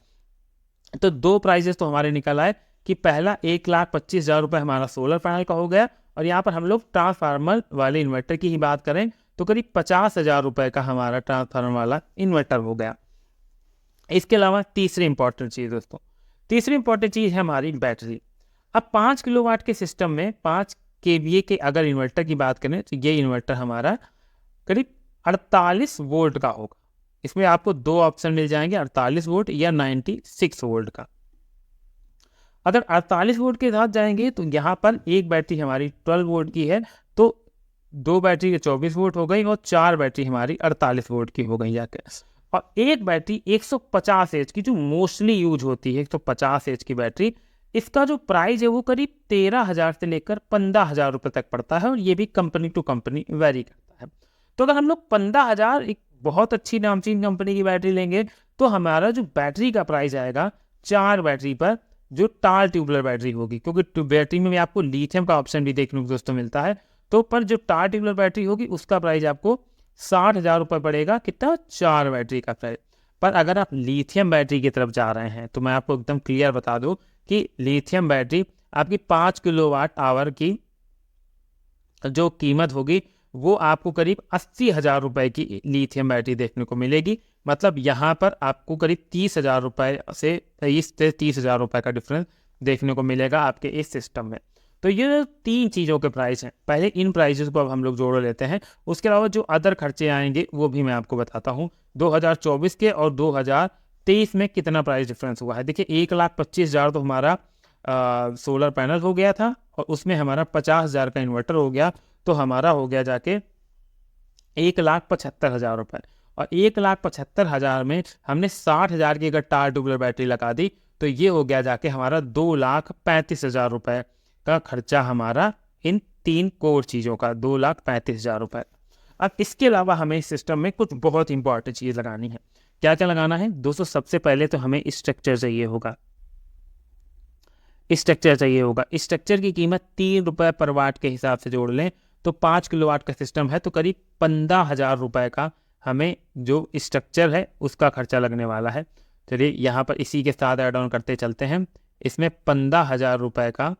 तो 2 प्राइजेस तो हमारे निकल आए कि पहला 1,25,000 रुपये हमारा सोलर पैनल का हो गया, और यहाँ पर हम लोग ट्रांसफार्मर वाले इन्वर्टर की ही बात करें तो करीब 50,000 रुपये का हमारा ट्रांसफार्मर वाला इन्वर्टर हो गया। इसके अलावा तीसरी इंपॉर्टेंट चीज़ दोस्तों, तीसरी इंपॉर्टेंट चीज़ है हमारी बैटरी। अब 5 किलोवाट के सिस्टम में 5 केवीए के अगर इन्वर्टर की बात करें तो ये इन्वर्टर हमारा करीब 48 वोल्ट का होगा। इसमें आपको 2 ऑप्शन मिल जाएंगे, 48 वोल्ट या 96 वोल्ट का। अगर 48 वोल्ट के साथ जाएंगे तो यहाँ पर एक बैटरी हमारी 12 वोल्ट की है, तो 2 बैटरी 24 वोल्ट हो गई, और 4 बैटरी हमारी 48 वोल्ट की हो गई जाकर। और एक बैटरी 150 एच की जो मोस्टली यूज होती है, 150 एच की बैटरी, इसका जो प्राइस है वो करीब 13,000 से लेकर 15,000 रुपये तक पड़ता है, और ये भी कंपनी टू कंपनी वेरी करता है। तो अगर हम लोग 15,000 एक बहुत अच्छी नामचीन कंपनी की बैटरी लेंगे तो हमारा जो बैटरी का प्राइस आएगा 4 बैटरी पर, जो टाल ट्यूबुलर बैटरी होगी, क्योंकि बैटरी में भी आपको लिथियम का ऑप्शन भी देखने को दोस्तों मिलता है, तो पर जो टाल ट्यूबुलर बैटरी होगी उसका प्राइस आपको 60,000 रुपये पड़ेगा। कितना? 4 बैटरी का प्राइस। पर अगर आप लिथियम बैटरी की तरफ जा रहे हैं तो मैं आपको एकदम क्लियर बता दूं कि लिथियम बैटरी आपकी 5 किलोवाट आवर की जो कीमत होगी वो आपको करीब 80,000 रुपये की लिथियम बैटरी देखने को मिलेगी। मतलब यहाँ पर आपको करीब 30,000 रुपये से 30,000 रुपये का डिफरेंस देखने को मिलेगा आपके इस सिस्टम में। तो ये 3 चीज़ों के प्राइस हैं। पहले इन प्राइसेस को अब हम लोग जोड़ लेते हैं, उसके अलावा जो अदर खर्चे आएंगे वो भी मैं आपको बताता हूँ। 2024 के और 2023 23 में कितना प्राइस डिफरेंस हुआ है। देखिए 1,25,000 तो हमारा सोलर पैनल हो गया था और उसमें हमारा 50,000 का इन्वर्टर हो गया, तो हमारा हो गया जाके 1,75,000 रुपये। और 1,75,000 में हमने 60,000 की अगर टार ट्यूबुलर बैटरी लगा दी तो ये हो गया जाके हमारा 2,35,000 रुपये का खर्चा हमारा इन 3 कोर चीज़ों का, 2,35,000 रुपये। अब इसके अलावा हमें इस सिस्टम में कुछ बहुत इंपॉर्टेंट चीज़ लगानी है। क्या क्या लगाना है दोस्तों? सबसे पहले तो हमें स्ट्रक्चर चाहिए होगा। स्ट्रक्चर की कीमत 3 रुपये पर वाट के हिसाब से जोड़ लें तो 5 किलोवाट का सिस्टम है तो करीब 15,000 रुपये का हमें जो स्ट्रक्चर है उसका खर्चा लगने वाला है। चलिए यहाँ पर इसी के साथ ऐड ऑन करते चलते हैं। इसमें 15,000 रुपये का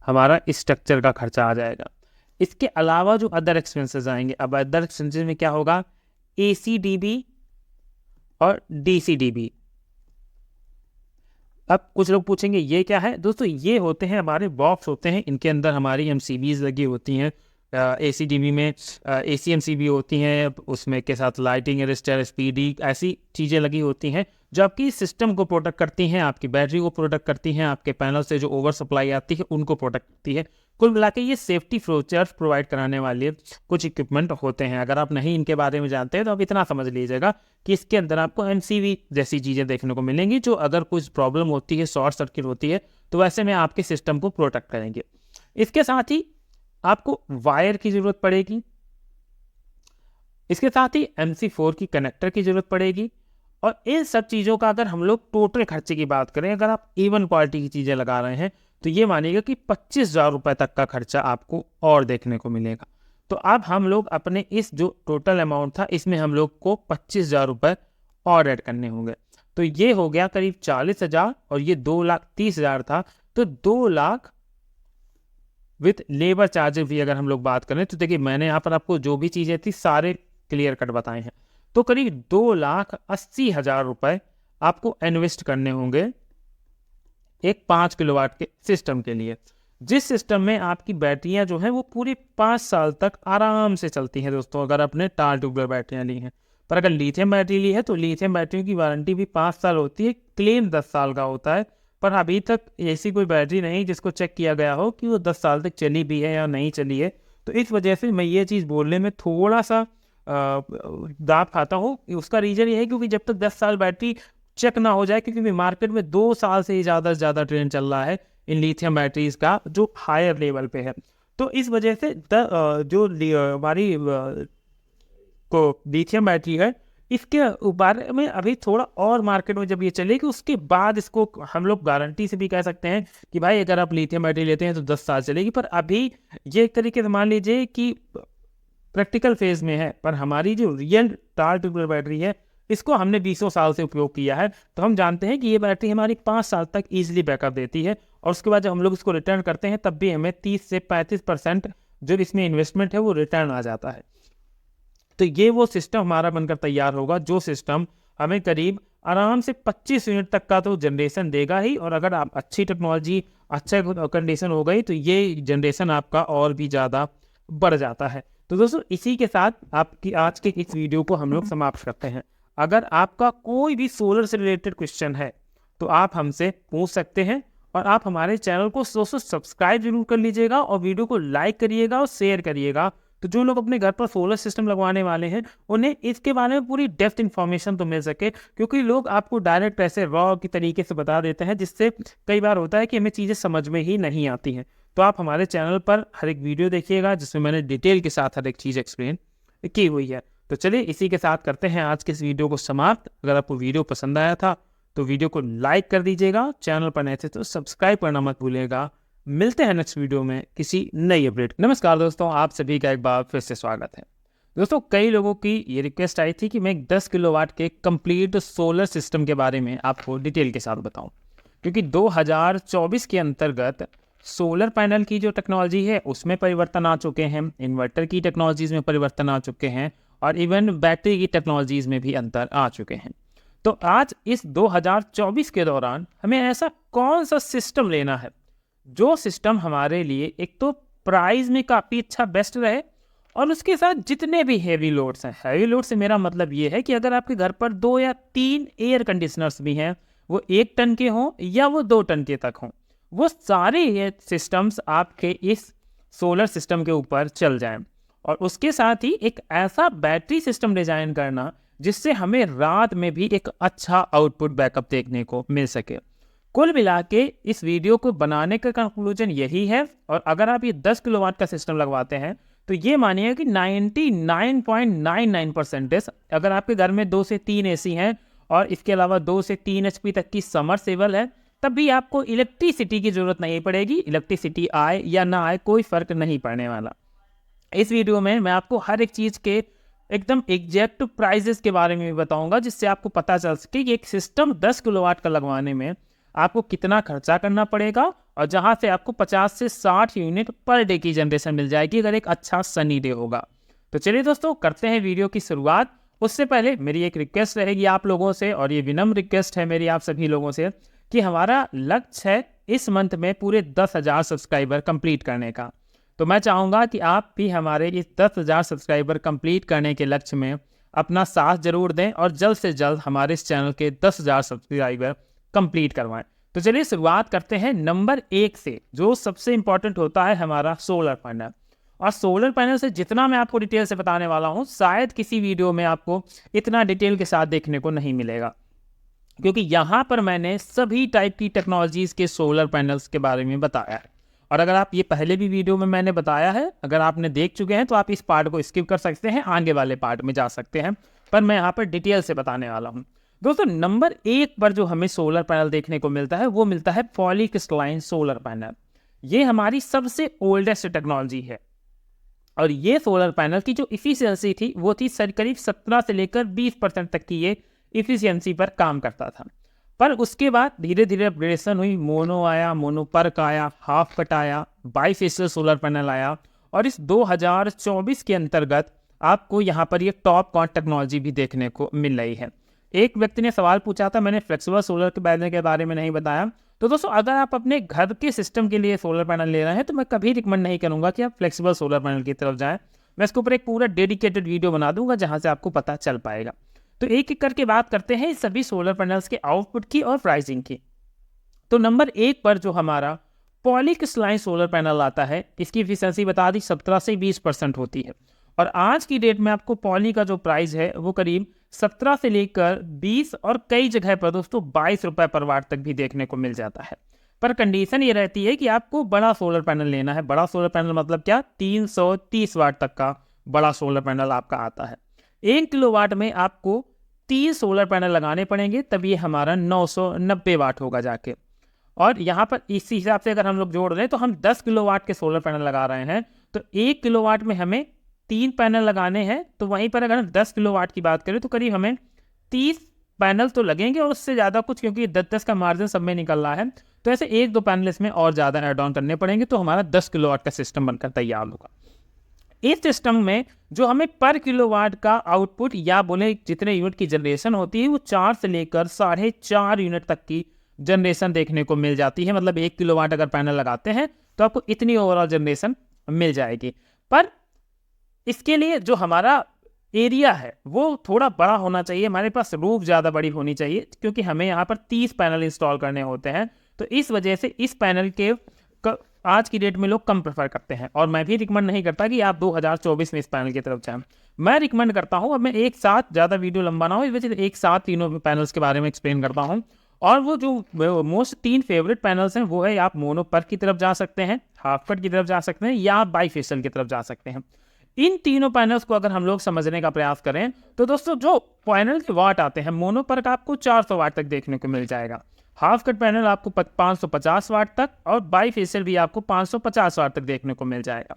हमारा स्ट्रक्चर का खर्चा आ जाएगा। इसके अलावा जो अदर एक्सपेंसेस आएंगे, अब अदर एक्सपेंसेस में क्या होगा? ACDB और DCDB। अब कुछ लोग पूछेंगे ये क्या है? दोस्तों ये होते हैं हमारे बॉक्स होते हैं, इनके अंदर हमारी MCBs लगी होती हैं। ACDB में ACMCB होती हैं, उसमें के साथ लाइटिंग अरेस्टर, SPD ऐसी चीज़ें लगी होती हैं जो आपकी सिस्टम को प्रोटेक्ट करती हैं, आपकी बैटरी को प्रोटेक्ट करती हैं, आपके पैनल से जो ओवर सप्लाई आती है उनको प्रोटेक्ट करती है। कुल मिला के ये सेफ्टी फीचर्स प्रोवाइड कराने वाले कुछ इक्विपमेंट होते हैं। अगर आप नहीं इनके बारे में जानते हैं तो आप इतना समझ लीजिएगा कि इसके अंदर आपको MCB जैसी चीज़ें देखने को मिलेंगी जो अगर कुछ प्रॉब्लम होती है, शॉर्ट सर्किट होती है, तो वैसे में आपके सिस्टम को प्रोटेक्ट करेंगे। इसके साथ ही आपको वायर की ज़रूरत पड़ेगी, इसके साथ ही MC4 की कनेक्टर की ज़रूरत पड़ेगी। और इन सब चीज़ों का अगर हम लोग टोटल खर्चे की बात करें, अगर आप A1 क्वालिटी की चीज़ें लगा रहे हैं तो ये मानिएगा कि 25,000 रुपये तक का खर्चा आपको और देखने को मिलेगा। तो अब हम लोग अपने इस जो टोटल अमाउंट था इसमें हम लोग को 25,000 रुपये और ऐड करने होंगे। तो ये हो गया करीब 40,000 और ये 2,30,000 था, तो 2 लाख विथ लेबर चार्जेस भी अगर हम लोग बात करें तो देखिए मैंने यहाँ पर आपको जो भी चीज़ें थी सारे क्लियर कट बताए हैं। तो करीब 2,80,000 रुपये आपको इन्वेस्ट करने होंगे एक 5 किलोवाट के सिस्टम के लिए, जिस सिस्टम में आपकी बैटरियां जो हैं वो पूरी 5 साल तक आराम से चलती हैं दोस्तों, अगर आपने टार ट्यूबुलर बैटरियां ली हैं। पर अगर लिथियम बैटरी ली है तो लिथियम बैटरियों की वारंटी भी 5 साल होती है, क्लेम 10 साल का होता है। पर अभी तक ऐसी कोई बैटरी नहीं जिसको चेक किया गया हो कि वो 10 साल तक चली भी है या नहीं चली है। तो इस वजह से मैं ये चीज़ बोलने में थोड़ा सा दाब खाता हूँ। उसका रीज़न ये है क्योंकि जब तक 10 साल बैटरी चेक ना हो जाए, क्योंकि मार्केट में 2 साल से ही ज़्यादा से ज़्यादा ट्रेंड चल रहा है इन लिथियम बैटरीज का जो हायर लेवल पे है। तो इस वजह से जो हमारी को लिथियम बैटरी है इसके बारे में अभी थोड़ा और मार्केट में जब ये चलेगी उसके बाद इसको हम लोग गारंटी से भी कह सकते हैं कि भाई अगर आप लिथियम बैटरी लेते हैं तो 10 साल चलेगी। पर अभी ये एक तरीके से मान लीजिए कि प्रैक्टिकल फेज में है, पर हमारी जो रियल टार ट्यूबुलर बैटरी है इसको हमने 20 साल से उपयोग किया है, तो हम जानते हैं कि ये बैटरी हमारी 5 साल तक ईजिली बैकअप देती है। और उसके बाद जब हम लोग इसको रिटर्न करते हैं तब भी हमें 30 से 35% जो इसमें इन्वेस्टमेंट है वो रिटर्न आ जाता है। तो ये वो सिस्टम हमारा बनकर तैयार होगा जो सिस्टम हमें करीब आराम से 25 यूनिट तक का तो जनरेशन देगा ही, और अगर आप अच्छी टेक्नोलॉजी अच्छा कंडीशन हो गई तो ये जनरेशन आपका और भी ज़्यादा बढ़ जाता है। तो दोस्तों इसी के साथ आपकी आज के इस वीडियो को हम लोग समाप्त करते हैं। अगर आपका कोई भी सोलर से रिलेटेड क्वेश्चन है तो आप हमसे पूछ सकते हैं, और आप हमारे चैनल को सब्सक्राइब जरूर कर लीजिएगा और वीडियो को लाइक करिएगा और शेयर करिएगा। तो जो लोग अपने घर पर सोलर सिस्टम लगवाने वाले हैं उन्हें इसके बारे में पूरी डेप्थ इन्फॉर्मेशन तो मिल सके, क्योंकि लोग आपको डायरेक्ट ऐसे रॉ की तरीके से बता देते हैं जिससे कई बार होता है कि हमें चीज़ें समझ में ही नहीं आती हैं। तो आप हमारे चैनल पर हर एक वीडियो देखिएगा जिसमें मैंने डिटेल के साथ हर एक चीज़ एक्सप्लेन की हुई है। तो चलिए इसी के साथ करते हैं आज के इस वीडियो को समाप्त। अगर आपको वीडियो पसंद आया था तो वीडियो को लाइक कर दीजिएगा, चैनल पर नए थे तो सब्सक्राइब करना मत भूलिएगा। मिलते हैं नेक्स्ट वीडियो में किसी नई अपडेट। नमस्कार दोस्तों, आप सभी का एक बार फिर से स्वागत है। दोस्तों कई लोगों की ये रिक्वेस्ट आई थी कि मैं 10 किलोवाट के कंप्लीट सोलर सिस्टम के बारे में आपको डिटेल के साथ बताऊं, क्योंकि 2024 के अंतर्गत सोलर पैनल की जो टेक्नोलॉजी है उसमें परिवर्तन आ चुके हैं, इन्वर्टर की टेक्नोलॉजीज़ में परिवर्तन आ चुके हैं, और इवन बैटरी की टेक्नोलॉजीज़ में भी अंतर आ चुके हैं। तो आज इस 2024 के दौरान हमें ऐसा कौन सा सिस्टम लेना है जो सिस्टम हमारे लिए एक तो प्राइस में काफ़ी अच्छा बेस्ट रहे और उसके साथ जितने भी हैवी लोड्स हैं, हैवी लोड से मेरा मतलब ये है कि अगर आपके घर पर 2 या 3 एयर कंडीशनर्स भी हैं, वो 1 टन के हों या वो 2 टन के तक हों, वो सारे ये सिस्टम्स आपके इस सोलर सिस्टम के ऊपर चल जाएं। और उसके साथ ही एक ऐसा बैटरी सिस्टम डिजाइन करना जिससे हमें रात में भी एक अच्छा आउटपुट बैकअप देखने को मिल सके। कुल मिला के इस वीडियो को बनाने का कंक्लूजन यही है। और अगर आप ये 10 किलोवाट का सिस्टम लगवाते हैं तो ये मानिए कि 99.99% अगर आपके घर में 2 से 3 एसी हैं और इसके अलावा 2 से 3 HP तक की समरसेबल है, तब भी आपको इलेक्ट्रिसिटी की जरूरत नहीं पड़ेगी। इलेक्ट्रिसिटी आए या ना आए कोई फर्क नहीं पड़ने वाला। इस वीडियो में मैं आपको हर एक चीज़ के एकदम एग्जैक्ट प्राइजेस के बारे में भी बताऊंगा, जिससे आपको पता चल सके कि एक सिस्टम 10 किलोवाट का लगवाने में आपको कितना खर्चा करना पड़ेगा और जहां से आपको 50 से 60 यूनिट पर डे की जनरेशन मिल जाएगी अगर एक अच्छा सनी डे होगा। तो चलिए दोस्तों, करते हैं वीडियो की शुरुआत। उससे पहले मेरी एक रिक्वेस्ट रहेगी आप लोगों से, और ये विनम्र रिक्वेस्ट है मेरी आप सभी लोगों से, कि हमारा लक्ष्य है इस मंथ में पूरे 10,000 सब्सक्राइबर कंप्लीट करने का। तो मैं चाहूँगा कि आप भी हमारे इस 10,000 सब्सक्राइबर कंप्लीट करने के लक्ष्य में अपना साथ जरूर दें और जल्द से जल्द हमारे इस चैनल के 10,000 सब्सक्राइबर कंप्लीट करवाएं। तो चलिए शुरुआत करते हैं नंबर 1 से, जो सबसे इंपॉर्टेंट होता है हमारा सोलर पैनल। और सोलर पैनल से जितना मैं आपको डिटेल से बताने वाला हूँ, शायद किसी वीडियो में आपको इतना डिटेल के साथ देखने को नहीं मिलेगा, क्योंकि यहाँ पर मैंने सभी टाइप की टेक्नोलॉजीज़ के सोलर पैनल्स के बारे में बताया है। और अगर आप ये पहले भी वीडियो में मैंने बताया है, अगर आपने देख चुके हैं तो आप इस पार्ट को स्किप कर सकते हैं, आगे वाले पार्ट में जा सकते हैं, पर मैं यहाँ पर डिटेल से बताने वाला हूँ। दोस्तों, नंबर 1 पर जो हमें सोलर पैनल देखने को मिलता है वो मिलता है पॉलीक्रिस्टलाइन सोलर पैनल। ये हमारी सबसे ओल्डेस्ट टेक्नोलॉजी है और ये सोलर पैनल की जो इफिशियंसी थी वो थी करीब 17 से लेकर 20% तक की ये इफिशियंसी पर काम करता था। पर उसके बाद धीरे धीरे अपग्रेडेशन हुई, मोनो आया, मोनोपर्क आया, हाफ कट आया, बाईफेशियल सोलर पैनल आया, और इस 2024 के अंतर्गत आपको यहाँ पर ये टॉप कॉन टेक्नोलॉजी भी देखने को मिल रही है। एक व्यक्ति ने सवाल पूछा था, मैंने फ्लेक्सिबल सोलर के पैनल के बारे में नहीं बताया। तो दोस्तों, अगर आप अपने घर के सिस्टम के लिए सोलर पैनल ले रहे हैं तो मैं कभी रिकमेंड नहीं करूँगा कि आप फ्लेक्सिबल सोलर पैनल की तरफ जाएँ। मैं इसके ऊपर एक पूरा डेडिकेटेड वीडियो बना दूंगा जहाँ से आपको पता चल पाएगा। तो एक एक करके बात करते हैं इस सभी सोलर पैनल्स के आउटपुट की और प्राइसिंग की। तो नंबर 1 पर जो हमारा पॉलीक्रिस्टलाइन सोलर पैनल आता है, इसकी एफिशिएंसी बता दी 17 से 20% होती है। और आज की डेट में आपको पॉली का जो प्राइस है वो करीब 17 से लेकर 20 और कई जगह पर दोस्तों 22 रुपये पर वाट तक भी देखने को मिल जाता है। पर कंडीशन ये रहती है कि आपको बड़ा सोलर पैनल लेना है। बड़ा सोलर पैनल मतलब क्या, 330 वाट तक का बड़ा सोलर पैनल आपका आता है। 1 किलोवाट में आपको 3 सोलर पैनल लगाने पड़ेंगे, तब ये हमारा 990 वाट होगा जाके। और यहाँ पर इसी हिसाब से अगर हम लोग जोड़ लें तो हम 10 किलोवाट के सोलर पैनल लगा रहे हैं, तो 1 किलोवाट में हमें 3 पैनल लगाने हैं। तो वहीं पर अगर हम 10 किलोवाट की बात करें तो करीब हमें 30 पैनल तो लगेंगे और उससे ज़्यादा कुछ, क्योंकि 10-10 का मार्जिन सब में निकल रहा है, तो ऐसे 1-2 पैनल इसमें और ज़्यादा ऐड ऑन करने पड़ेंगे, तो हमारा 10 किलोवाट का सिस्टम बनकर तैयार होगा। इस सिस्टम में जो हमें पर किलोवाट का आउटपुट या बोले जितने यूनिट की जनरेशन होती है वो 4 से लेकर 4.5 यूनिट तक की जनरेशन देखने को मिल जाती है। मतलब 1 किलोवाट अगर पैनल लगाते हैं तो आपको इतनी ओवरऑल जनरेशन मिल जाएगी। पर इसके लिए जो हमारा एरिया है वो थोड़ा बड़ा होना चाहिए, हमारे पास रूफ ज़्यादा बड़ी होनी चाहिए, क्योंकि हमें यहाँ पर 30 पैनल इंस्टॉल करने होते हैं। तो इस वजह से इस पैनल के आज की डेट में लोग कम प्रेफर करते हैं, और मैं भी रिकमेंड नहीं करता कि आप 2024 में इस पैनल की तरफ जाएं। मैं रिकमेंड करता हूं, अब मैं एक साथ ज़्यादा वीडियो लंबा ना हो इस वजह से एक साथ तीनों पैनल्स के बारे में एक्सप्लेन करता हूं। और वो जो मोस्ट 3 फेवरेट पैनल्स हैं वो है, आप मोनोपर्क की तरफ जा सकते हैं, हाफ कट की तरफ जा सकते हैं, या आप बाईफेशियल की तरफ जा सकते हैं। इन तीनों पैनल्स को अगर हम लोग समझने का प्रयास करें तो दोस्तों जो पैनल के वाट आते हैं, मोनोपर्क आपको 400 वाट तक देखने को मिल जाएगा, हाफ कट पैनल आपको 550 वाट तक, और बाईफेशियल भी आपको 550 वाट तक देखने को मिल जाएगा।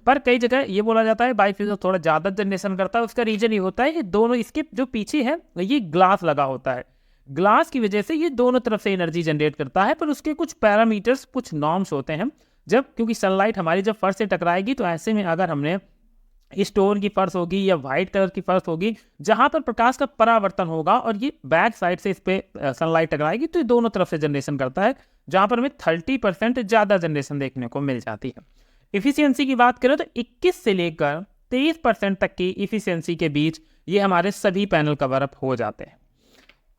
पर कई जगह ये बोला जाता है बाईफेशियल थोड़ा ज़्यादा जनरेशन करता है। उसका रीजन ये होता है कि दोनों इसके जो पीछे है ये ग्लास लगा होता है, ग्लास की वजह से ये दोनों तरफ से एनर्जी जनरेट करता है। पर उसके कुछ पैरामीटर्स, कुछ नॉर्म्स होते हैं, जब क्योंकि सनलाइट हमारी जब फर्श से टकराएगी तो ऐसे में अगर हमने स्टोन की फर्श होगी या वाइट कलर की फर्श होगी जहां पर प्रकाश का परावर्तन होगा और ये बैक साइड से इस पे सनलाइट टकराएगी, तो ये दोनों तरफ से जनरेशन करता है, जहां पर हमें 30% ज़्यादा जनरेशन देखने को मिल जाती है। इफिशियंसी की बात करें तो 21 से लेकर 23% तक की इफिशियंसी के बीच ये हमारे सभी पैनल कवर अप हो जाते हैं।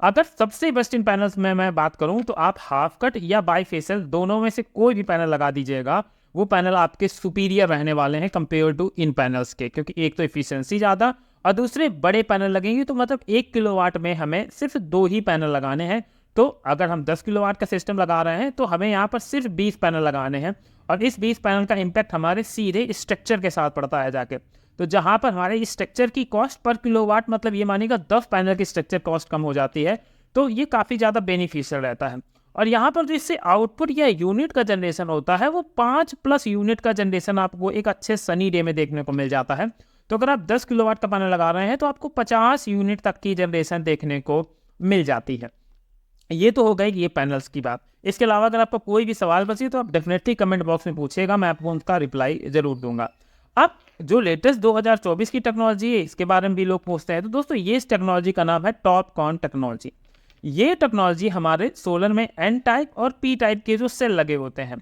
अगर सबसे बेस्ट इन पैनल्स में मैं बात करूं तो आप हाफ कट या बाईफेशियल दोनों में से कोई भी पैनल लगा दीजिएगा, वो पैनल आपके सुपीरियर रहने वाले हैं कंपेयर टू इन पैनल्स के, क्योंकि एक तो इफिशियंसी ज़्यादा और दूसरे बड़े पैनल लगेंगे। तो मतलब 1 किलोवाट में हमें सिर्फ 2 ही पैनल लगाने हैं। तो अगर हम 10 किलोवाट का सिस्टम लगा रहे हैं तो हमें यहाँ पर सिर्फ 20 पैनल लगाने हैं, और इस 20 पैनल का इम्पैक्ट हमारे सीधे स्ट्रक्चर के साथ पड़ता है जाके। तो जहाँ पर हमारे इस स्ट्रक्चर की कॉस्ट पर किलोवाट, मतलब ये मानिएगा 10 पैनल की स्ट्रक्चर कॉस्ट कम हो जाती है, तो ये काफ़ी ज़्यादा बेनिफिशियल रहता है। और यहाँ पर जो इससे आउटपुट या यूनिट का जनरेशन होता है वो 5+ यूनिट का जनरेशन आपको एक अच्छे सनी डे में देखने को मिल जाता है। तो अगर आप 10 किलोवाट का पैनल लगा रहे हैं तो आपको 50 यूनिट तक की जनरेशन देखने को मिल जाती है। ये तो हो गई ये पैनल्स की बात। इसके अलावा अगर आपको कोई भी सवाल बचे तो आप डेफिनेटली कमेंट बॉक्स में पूछिएगा, मैं आपको उनका रिप्लाई जरूर दूंगा। अब जो लेटेस्ट 2024 की टेक्नोलॉजी है इसके बारे में भी लोग पूछते हैं, तो दोस्तों ये इस टेक्नोलॉजी का नाम है टॉपकॉन टेक्नोलॉजी। ये टेक्नोलॉजी हमारे सोलर में एन टाइप और पी टाइप के जो सेल लगे होते हैं,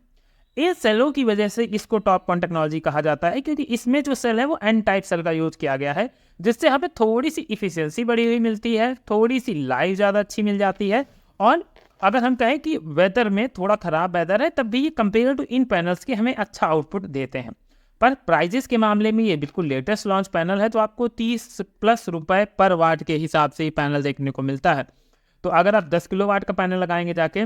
इन सेलों की वजह से इसको टॉपकॉन टेक्नोलॉजी कहा जाता है, क्योंकि इसमें जो सेल है वो एन टाइप सेल का यूज किया गया है, जिससे हमें थोड़ी सी इफिशियंसी बढ़ी हुई मिलती है, थोड़ी सी लाइफ ज़्यादा अच्छी मिल जाती है। और अगर हम कहें कि वेदर में थोड़ा ख़राब वेदर है तब भी ये कंपेयर टू इन पैनल्स के हमें अच्छा आउटपुट देते हैं। पर प्राइजेस के मामले में ये बिल्कुल लेटेस्ट लॉन्च पैनल है, तो आपको 30+ रुपए पर वाट के हिसाब से ये पैनल देखने को मिलता है। तो अगर आप 10 किलोवाट का पैनल लगाएंगे जाके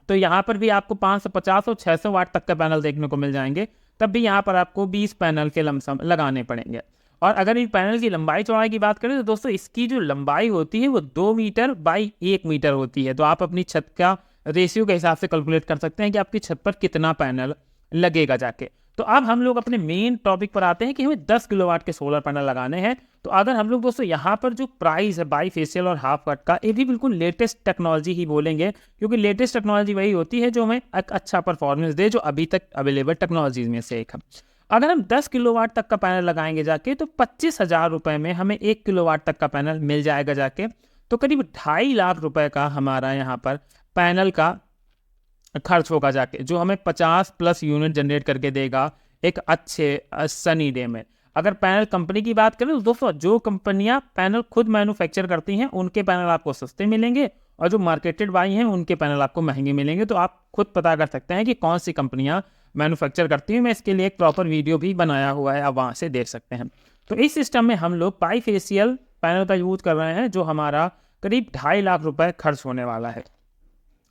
तो यहाँ पर भी आपको 550 और 600 वाट तक का पैनल देखने को मिल जाएंगे, तब भी यहाँ पर आपको 20 पैनल के लमसम लगाने पड़ेंगे। और अगर इन पैनल की लंबाई चौड़ाई की बात करें तो दोस्तों इसकी जो लंबाई होती है वो 2 मीटर बाई 1 मीटर होती है। तो आप अपनी छत का रेशियो के हिसाब से कैलकुलेट कर सकते हैं कि आपकी छत पर कितना पैनल लगेगा जाके। तो अब हम लोग अपने मेन टॉपिक पर आते हैं कि हमें 10 किलोवाट के सोलर पैनल लगाने हैं। तो अगर हम लोग दोस्तों यहाँ पर जो प्राइस है बाईफेशियल और हाफ कट का, ये भी बिल्कुल लेटेस्ट टेक्नोलॉजी ही बोलेंगे, क्योंकि लेटेस्ट टेक्नोलॉजी वही होती है जो हमें एक अच्छा परफॉर्मेंस दे, जो अभी तक अवेलेबल टेक्नोलॉजीज में से एक है। अगर हम 10 किलोवाट तक का पैनल लगाएंगे जाके तो 25,000 रुपये में हमें 1 किलोवाट तक का पैनल मिल जाएगा जाके। तो करीब 2.5 लाख रुपए का हमारा यहाँ पर पैनल का खर्च होगा जाके, जो हमें 50+ यूनिट जनरेट करके देगा एक अच्छे सनी डे में। अगर पैनल कंपनी की बात करें तो दोस्तों जो कंपनियां पैनल खुद मैन्युफैक्चर करती हैं उनके पैनल आपको सस्ते मिलेंगे, और जो मार्केटेड बाई हैं उनके पैनल आपको महंगे मिलेंगे। तो आप खुद पता कर सकते हैं कि कौन सी कंपनियां मैन्युफैक्चर करती हैं। मैं इसके लिए एक प्रॉपर वीडियो भी बनाया हुआ है, आप वहाँ से देख सकते हैं। तो इस सिस्टम में हम लोग बाईफेशियल पैनल का यूज कर रहे हैं, जो हमारा करीब 2.5 लाख रुपए खर्च होने वाला है।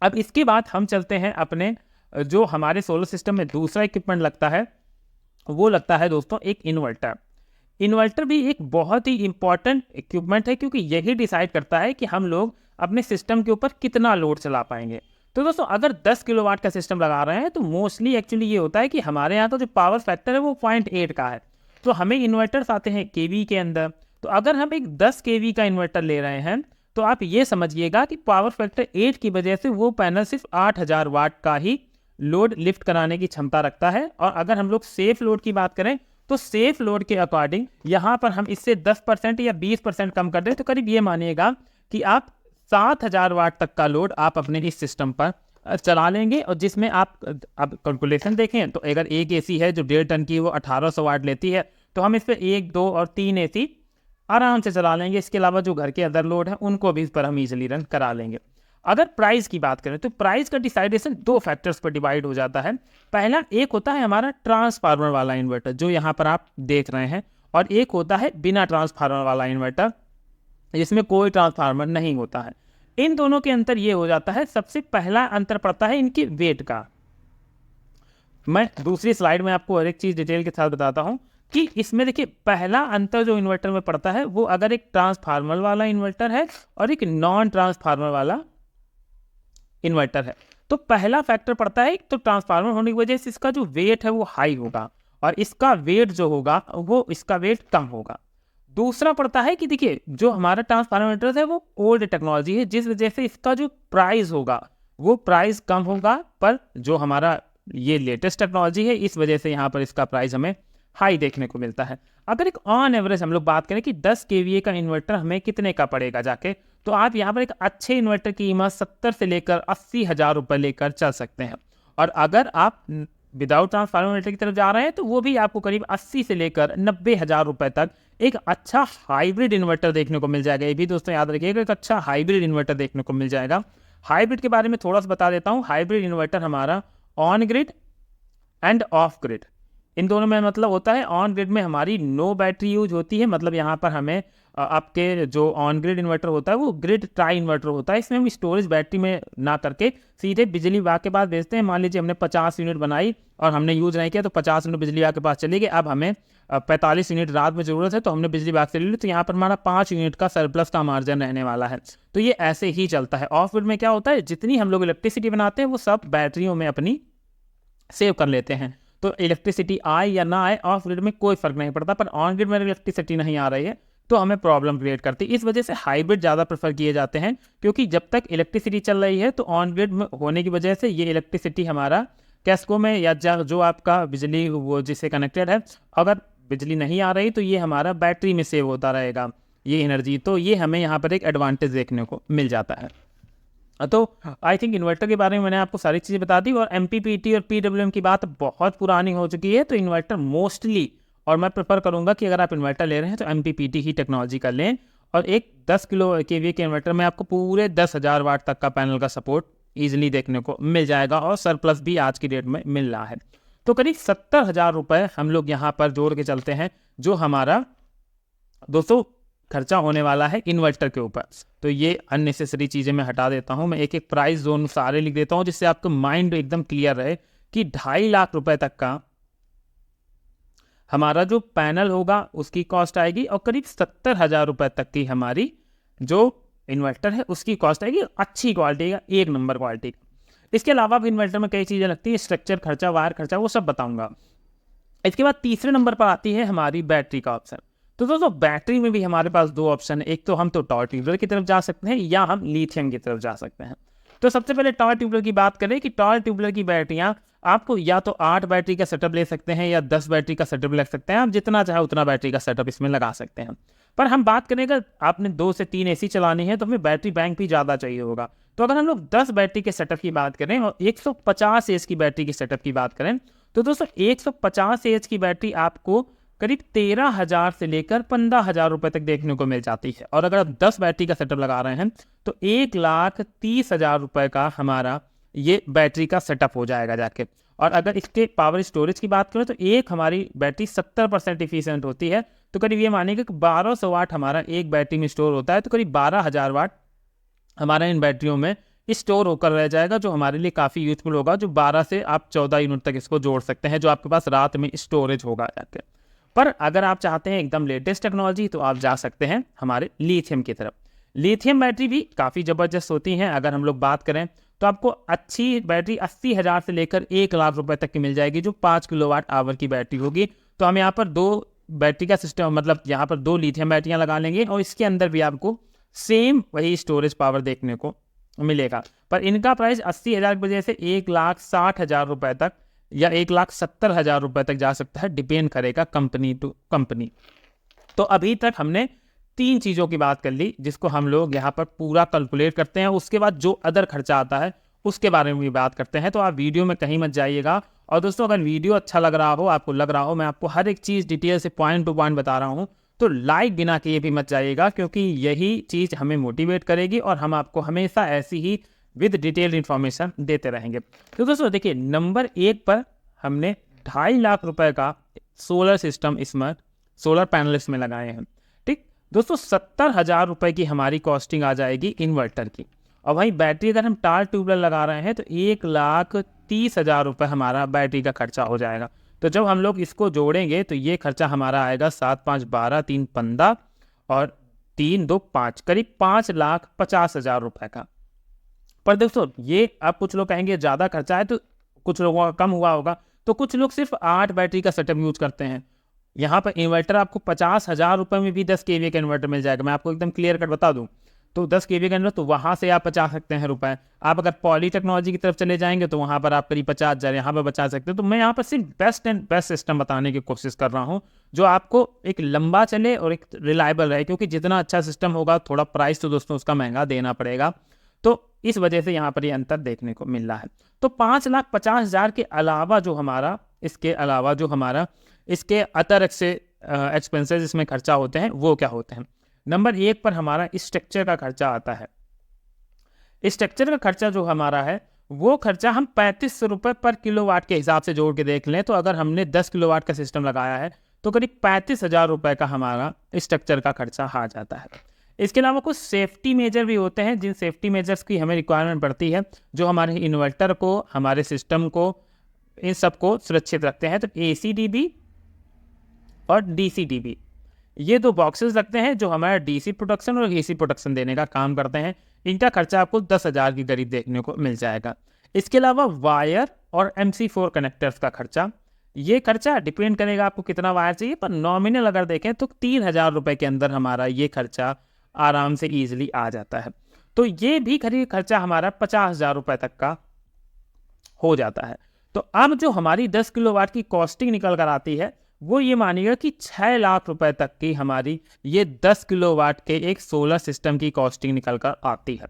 अब इसके बाद हम चलते हैं अपने जो हमारे सोलर सिस्टम में दूसरा इक्विपमेंट लगता है, वो लगता है दोस्तों एक इन्वर्टर। इन्वर्टर भी एक बहुत ही इंपॉर्टेंट इक्विपमेंट है, क्योंकि यही डिसाइड करता है कि हम लोग अपने सिस्टम के ऊपर कितना लोड चला पाएंगे। तो दोस्तों अगर 10 किलोवाट का सिस्टम लगा रहे हैं तो मोस्टली एक्चुअली ये होता है कि हमारे यहाँ तो जो पावर फैक्टर है वो 0.8 का है। तो हमें इन्वर्टर्स आते हैं केवी के अंदर। तो अगर हम एक 10 केवी का इन्वर्टर ले रहे हैं तो आप ये समझिएगा कि पावर फैक्टर 8 की वजह से वो पैनल सिर्फ 8000 वाट का ही लोड लिफ्ट कराने की क्षमता रखता है। और अगर हम लोग सेफ लोड की बात करें तो सेफ लोड के अकॉर्डिंग यहाँ पर हम इससे 10% या 20% कम कर दें तो करीब ये मानिएगा कि आप 7000 वाट तक का लोड आप अपने इस सिस्टम पर चला लेंगे। और जिसमें आप अब कैलकुलेशन देखें तो अगर एक एसी है जो 1.5 टन की वो 1800 वाट लेती है, तो हम इस पर 1, 2 और 3 एसी आराम से चला लेंगे। इसके अलावा जो घर के अदर लोड है उनको भी इस पर हम इजीली रन करा लेंगे। अगर प्राइस की बात करें तो प्राइस का डिसाइडेशन 2 फैक्टर्स पर डिवाइड हो जाता है। पहला एक होता है हमारा ट्रांसफार्मर वाला इन्वर्टर जो यहाँ पर आप देख रहे हैं, और एक होता है बिना ट्रांसफार्मर वाला इन्वर्टर जिसमें कोई ट्रांसफार्मर नहीं होता है। इन दोनों के अंतर ये हो जाता है, सबसे पहला अंतर पड़ता है इनके वेट का। मैं दूसरी स्लाइड में आपको हर एक चीज़ डिटेल के साथ बताता हूँ कि इसमें देखिए पहला अंतर जो इन्वर्टर में पड़ता है वो अगर एक ट्रांसफार्मर वाला इन्वर्टर है और एक नॉन ट्रांसफार्मर वाला इन्वर्टर है, तो पहला फैक्टर पड़ता है तो ट्रांसफार्मर होने की वजह से इसका जो वेट है वो हाई होगा और इसका वेट जो होगा वो इसका वेट कम होगा। दूसरा पड़ता है कि देखिए जो हमारा ट्रांसफार्मर है वो ओल्ड टेक्नोलॉजी है, जिस वजह से इसका जो प्राइस होगा वो प्राइस कम होगा, पर जो हमारा ये लेटेस्ट टेक्नोलॉजी है इस वजह से यहाँ पर इसका प्राइस हमें हाई देखने को मिलता है। अगर एक ऑन एवरेज हम लोग बात करें कि 10 kVA का इन्वर्टर हमें कितने का पड़ेगा जाके, तो आप यहाँ पर एक अच्छे इन्वर्टर की कीमत 70 से लेकर 80 हज़ार रुपये लेकर चल सकते हैं। और अगर आप विदाउट ट्रांसफार्मर इन्वर्टर की तरफ जा रहे हैं तो वो भी आपको करीब 80 से लेकर 90,000 रुपए तक एक अच्छा हाइब्रिड इन्वर्टर देखने को मिल जाएगा। ये भी दोस्तों याद रखिएगा, एक अच्छा हाइब्रिड इन्वर्टर देखने को मिल जाएगा। हाइब्रिड के बारे में थोड़ा सा बता देता हूँ। हाइब्रिड इन्वर्टर हमारा on grid and off grid, इन दोनों में मतलब होता है, ऑन ग्रिड में हमारी नो बैटरी यूज होती है, मतलब यहाँ पर हमें आपके जो ऑन ग्रिड इन्वर्टर होता है वो ग्रिड ट्राई इन्वर्टर होता है। इसमें हम स्टोरेज बैटरी में ना करके सीधे बिजली विभाग के पास भेजते हैं। मान लीजिए हमने 50 यूनिट बनाई और हमने यूज नहीं किया तो 50 यूनिट बिजली विभाग के पास चली गई। अब हमें 45 यूनिट रात में ज़रूरत है तो हमने बिजली विभाग से ले ली, तो यहाँ पर हमारा 5 यूनिट का सरप्लस का मार्जिन रहने वाला है। तो ये ऐसे ही चलता है। ऑफ ग्रिड में क्या होता है, जितनी हम लोग इलेक्ट्रिसिटी बनाते हैं वो सब बैटरियों में अपनी सेव कर लेते हैं। तो इलेक्ट्रिसिटी आए या ना आए ऑफ ग्रिड में कोई फर्क नहीं पड़ता, पर ऑन ग्रिड में इलेक्ट्रिसिटी नहीं आ रही है तो हमें प्रॉब्लम क्रिएट करती है। इस वजह से हाइब्रिड ज़्यादा प्रेफर किए जाते हैं, क्योंकि जब तक इलेक्ट्रिसिटी चल रही है तो ऑन ग्रिड में होने की वजह से ये इलेक्ट्रिसिटी हमारा कैस्को में या जो आपका बिजली वो जिससे कनेक्टेड है, अगर बिजली नहीं आ रही तो ये हमारा बैटरी में सेव होता रहेगा ये एनर्जी। तो ये हमें यहाँ पर एक एडवांटेज देखने को मिल जाता है। तो आई थिंक इन्वर्टर के बारे में मैंने आपको सारी चीज़ें बता दी, और MPPT और PWM की बात बहुत पुरानी हो चुकी है। तो इन्वर्टर मोस्टली, और मैं प्रेफर करूंगा कि अगर आप इन्वर्टर ले रहे हैं तो MPPT ही टेक्नोलॉजी का लें, और एक 10 किलो kVA के इन्वर्टर में आपको पूरे 10,000 वाट तक का पैनल का सपोर्ट ईजिली देखने को मिल जाएगा, और सरप्लस भी आज की डेट में मिल रहा है। तो करीब 70,000 रुपये हम लोग यहाँ पर जोड़ के चलते हैं जो हमारा दोस्तों खर्चा होने वाला है इन्वर्टर के ऊपर। तो ये अननेसेसरी चीज़ें मैं हटा देता हूँ, मैं एक एक प्राइस जोन सारे लिख देता हूँ जिससे आपका माइंड एकदम क्लियर रहे कि 2.5 लाख रुपए तक का हमारा जो पैनल होगा उसकी कॉस्ट आएगी, और करीब 70,000 रुपए तक की हमारी जो इन्वर्टर है उसकी कॉस्ट आएगी, अच्छी क्वालिटी का, एक नंबर क्वालिटी का। इसके अलावा भी इन्वर्टर में कई चीज़ें लगती है, स्ट्रक्चर खर्चा, वायर खर्चा, वो सब बताऊंगा। इसके बाद तीसरे नंबर पर आती है हमारी बैटरी का ऑप्शन। तो दोस्तों बैटरी में भी हमारे पास दो ऑप्शन है, एक तो हम तो टॉर ट्यूबलर की तरफ जा सकते हैं या हम लिथियम की तरफ जा सकते हैं। तो सबसे पहले टॉर ट्यूबलर की बात करें कि टॉर ट्यूबलर की बैटरियां आपको या तो 8 बैटरी का सेटअप ले सकते हैं या 10 बैटरी का सेटअप ले सकते हैं, आप जितना चाहे उतना बैटरी का सेटअप इसमें लगा सकते हैं। पर हम बात करें अगर आपने 2 से 3 AC चलानी है तो हमें बैटरी बैंक भी ज़्यादा चाहिए होगा। तो अगर हम लोग 10 बैटरी के सेटअप की बात करें और 150 AH की बैटरी के सेटअप की बात करें तो दोस्तों 150 AH की बैटरी आपको करीब 13,000 से लेकर 15,000 रुपए तक देखने को मिल जाती है। और अगर आप 10 बैटरी का सेटअप लगा रहे हैं तो 1,30,000 रुपए का हमारा ये बैटरी का सेटअप हो जाएगा जाके। और अगर इसके पावर स्टोरेज की बात करें तो एक हमारी बैटरी 70% इफिशिएंट होती है, तो करीब ये मानिए कि 1200 वाट हमारा एक बैटरी में स्टोर होता है, तो करीब 12,000 वाट हमारा इन बैटरियों में स्टोर होकर रह जाएगा, जो हमारे लिए काफ़ी यूजफुल होगा। जो 12 से आप 14 यूनिट तक इसको जोड़ सकते हैं, जो आपके पास रात में स्टोरेज होगा जाके। पर अगर आप चाहते हैं एकदम लेटेस्ट टेक्नोलॉजी तो आप जा सकते हैं हमारे लिथियम की तरफ। लिथियम बैटरी भी काफ़ी ज़बरदस्त होती हैं। अगर हम लोग बात करें तो आपको अच्छी बैटरी 80,000 से लेकर 1 लाख रुपए तक की मिल जाएगी, जो 5 किलोवाट आवर की बैटरी होगी। तो हम यहाँ पर 2 बैटरी का सिस्टम, मतलब यहाँ पर 2 लिथियम बैटरियाँ लगा लेंगे और इसके अंदर भी आपको सेम वही स्टोरेज पावर देखने को मिलेगा। पर इनका प्राइस 80,000 की वजह से 1,60,000 रुपए तक या 1,70,000 रुपए तक जा सकता है, डिपेंड करेगा कंपनी टू कंपनी। तो अभी तक हमने 3 चीज़ों की बात कर ली जिसको हम लोग यहाँ पर पूरा कैलकुलेट करते हैं। उसके बाद जो अदर खर्चा आता है उसके बारे में भी बात करते हैं। तो आप वीडियो में कहीं मत जाइएगा। और दोस्तों अगर वीडियो अच्छा लग रहा हो, आपको लग रहा हो मैं आपको हर एक चीज़ डिटेल से पॉइंट टू पॉइंट बता रहा हूँ, तो लाइक बिना किए भी मत जाइएगा, क्योंकि यही चीज़ हमें मोटिवेट करेगी और हम आपको हमेशा ऐसी ही विद डिटेल इन्फॉर्मेशन देते रहेंगे। तो दोस्तों देखिए, नंबर 1 पर हमने 2.5 लाख रुपए का सोलर सिस्टम इसमें, सोलर पैनल इसमें लगाए हैं। ठीक दोस्तों, 70,000 रुपए की हमारी कॉस्टिंग आ जाएगी इन्वर्टर की। और वहीं बैटरी अगर हम टार ट्यूबलर लगा रहे हैं तो 1,30,000 रुपये हमारा बैटरी का खर्चा हो जाएगा। तो जब हम लोग इसको जोड़ेंगे तो ये खर्चा हमारा आएगा 7 5 12 3 15 और 3 2 5, करीब 5,50,000 रुपये का। पर दोस्तों ये अब कुछ लोग कहेंगे ज़्यादा खर्चा है, तो कुछ लोगों का कम हुआ होगा। तो कुछ लोग सिर्फ 8 बैटरी का सेटअप यूज करते हैं। यहाँ पर इन्वर्टर आपको 50,000 रुपये में भी 10 kVA का इन्वर्टर मिल जाएगा। मैं आपको एकदम क्लियर कट बता दूँ, तो 10 kVA का इन्वर्टर, तो वहाँ से आप बचा सकते हैं रुपए। आप अगर पॉली टेक्नोलॉजी की तरफ चले जाएंगे तो वहाँ पर आप करीब 50,000 यहाँ पर बचा सकते हैं। तो मैं यहाँ पर सिर्फ बेस्ट एंड बेस्ट सिस्टम बताने की कोशिश कर रहा हूँ, जो आपको एक लंबा चले और एक रिलायबल रहे, क्योंकि जितना अच्छा सिस्टम होगा थोड़ा प्राइस तो दोस्तों उसका महंगा देना पड़ेगा। तो इस वजह से यहाँ पर ये अंतर देखने को मिल रहा है। तो 5,50,000 के अलावा जो हमारा इसके अतिरिक्त से एक्सपेंसेस इसमें खर्चा होते हैं वो क्या होते हैं। नंबर 1 पर हमारा स्ट्रक्चर का खर्चा आता है। स्ट्रक्चर का खर्चा जो हमारा है वो खर्चा हम 3500 रुपये पर किलोवाट के हिसाब से जोड़ के देख लें तो अगर हमने 10 किलोवाट का सिस्टम लगाया है तो करीब 35,000 रुपये का हमारा स्ट्रक्चर का खर्चा आ जाता है। इसके अलावा कुछ सेफ्टी मेजर भी होते हैं जिन सेफ्टी मेजर्स की हमें रिक्वायरमेंट पड़ती है जो हमारे इन्वर्टर को, हमारे सिस्टम को, इन सबको सुरक्षित रखते हैं। तो ACDB और DCDB ये दो बॉक्सेस लगते हैं जो हमारा DC प्रोटेक्शन और AC प्रोटेक्शन देने का काम करते हैं। इनका खर्चा आपको 10,000 के करीब देखने को मिल जाएगा। इसके अलावा वायर और MC4 कनेक्टर्स का खर्चा, ये खर्चा डिपेंड करेगा आपको कितना वायर चाहिए, पर नॉमिनल अगर देखें तो 3,000 रुपये के अंदर हमारा ये खर्चा आराम से ईजिली आ जाता है। तो ये भी खरीद खर्चा हमारा 50,000 रुपये तक का हो जाता है। तो अब जो हमारी 10 किलोवाट की कॉस्टिंग निकल कर आती है वो ये मानिएगा कि 6 लाख रुपए तक की हमारी ये 10 किलोवाट के एक सोलर सिस्टम की कॉस्टिंग निकल कर आती है।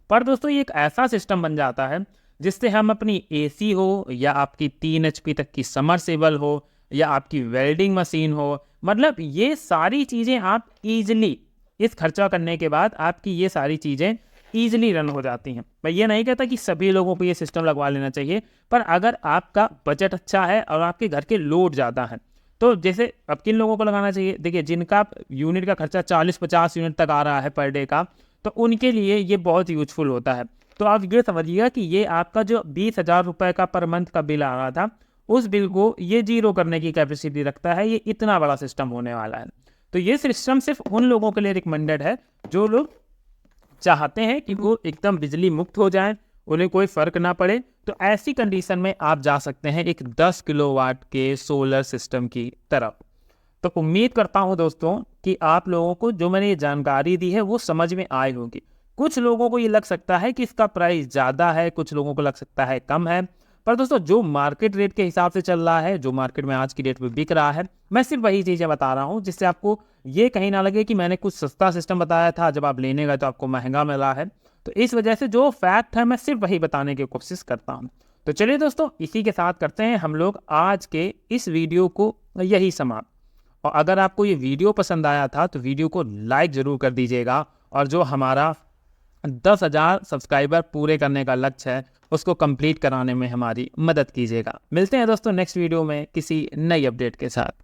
पर दोस्तों ये एक ऐसा सिस्टम बन जाता है जिससे हम अपनी AC हो या आपकी 3 HP तक की समरसेबल हो या आपकी वेल्डिंग मशीन हो, मतलब ये सारी चीज़ें आप ईजिली इस खर्चा करने के बाद आपकी ये सारी चीज़ें ईजिली रन हो जाती हैं। मैं ये नहीं कहता कि सभी लोगों को ये सिस्टम लगवा लेना चाहिए, पर अगर आपका बजट अच्छा है और आपके घर के लोड ज़्यादा है तो जैसे अब किन लोगों को लगाना चाहिए। देखिए जिनका यूनिट का खर्चा 40-50 यूनिट तक आ रहा है पर डे का, तो उनके लिए ये बहुत यूजफुल होता है। तो आप ये समझिएगा कि ये आपका जो 20,000 रुपये का पर मंथ का बिल आ रहा था उस बिल को ये जीरो करने की कैपेसिटी रखता है। ये इतना बड़ा सिस्टम होने वाला है। तो ये सिस्टम सिर्फ उन लोगों के लिए रिकमेंडेड है जो लोग चाहते हैं कि वो एकदम बिजली मुक्त हो जाएं, उन्हें कोई फ़र्क ना पड़े। तो ऐसी कंडीशन में आप जा सकते हैं एक 10 किलोवाट के सोलर सिस्टम की तरफ। तो उम्मीद करता हूं दोस्तों कि आप लोगों को जो मैंने ये जानकारी दी है वो समझ में आई होगी। कुछ लोगों को ये लग सकता है कि इसका प्राइस ज़्यादा है, कुछ लोगों को लग सकता है कम है, पर दोस्तों जो मार्केट रेट के हिसाब से चल रहा है, जो मार्केट में आज की डेट में बिक रहा है, मैं सिर्फ वही चीज़ें बता रहा हूँ जिससे आपको ये कहीं ना लगे कि मैंने कुछ सस्ता सिस्टम बताया था, जब आप लेने गए तो आपको महंगा मिला है। तो इस वजह से जो फैक्ट है मैं सिर्फ वही बताने की कोशिश करता हूँ। तो चलिए दोस्तों इसी के साथ करते हैं हम लोग आज के इस वीडियो को यही समाप्त। और अगर आपको ये वीडियो पसंद आया था तो वीडियो को लाइक ज़रूर कर दीजिएगा और जो हमारा 10,000 सब्सक्राइबर पूरे करने का लक्ष्य है उसको कंप्लीट कराने में हमारी मदद कीजिएगा। मिलते हैं दोस्तों नेक्स्ट वीडियो में किसी नई अपडेट के साथ।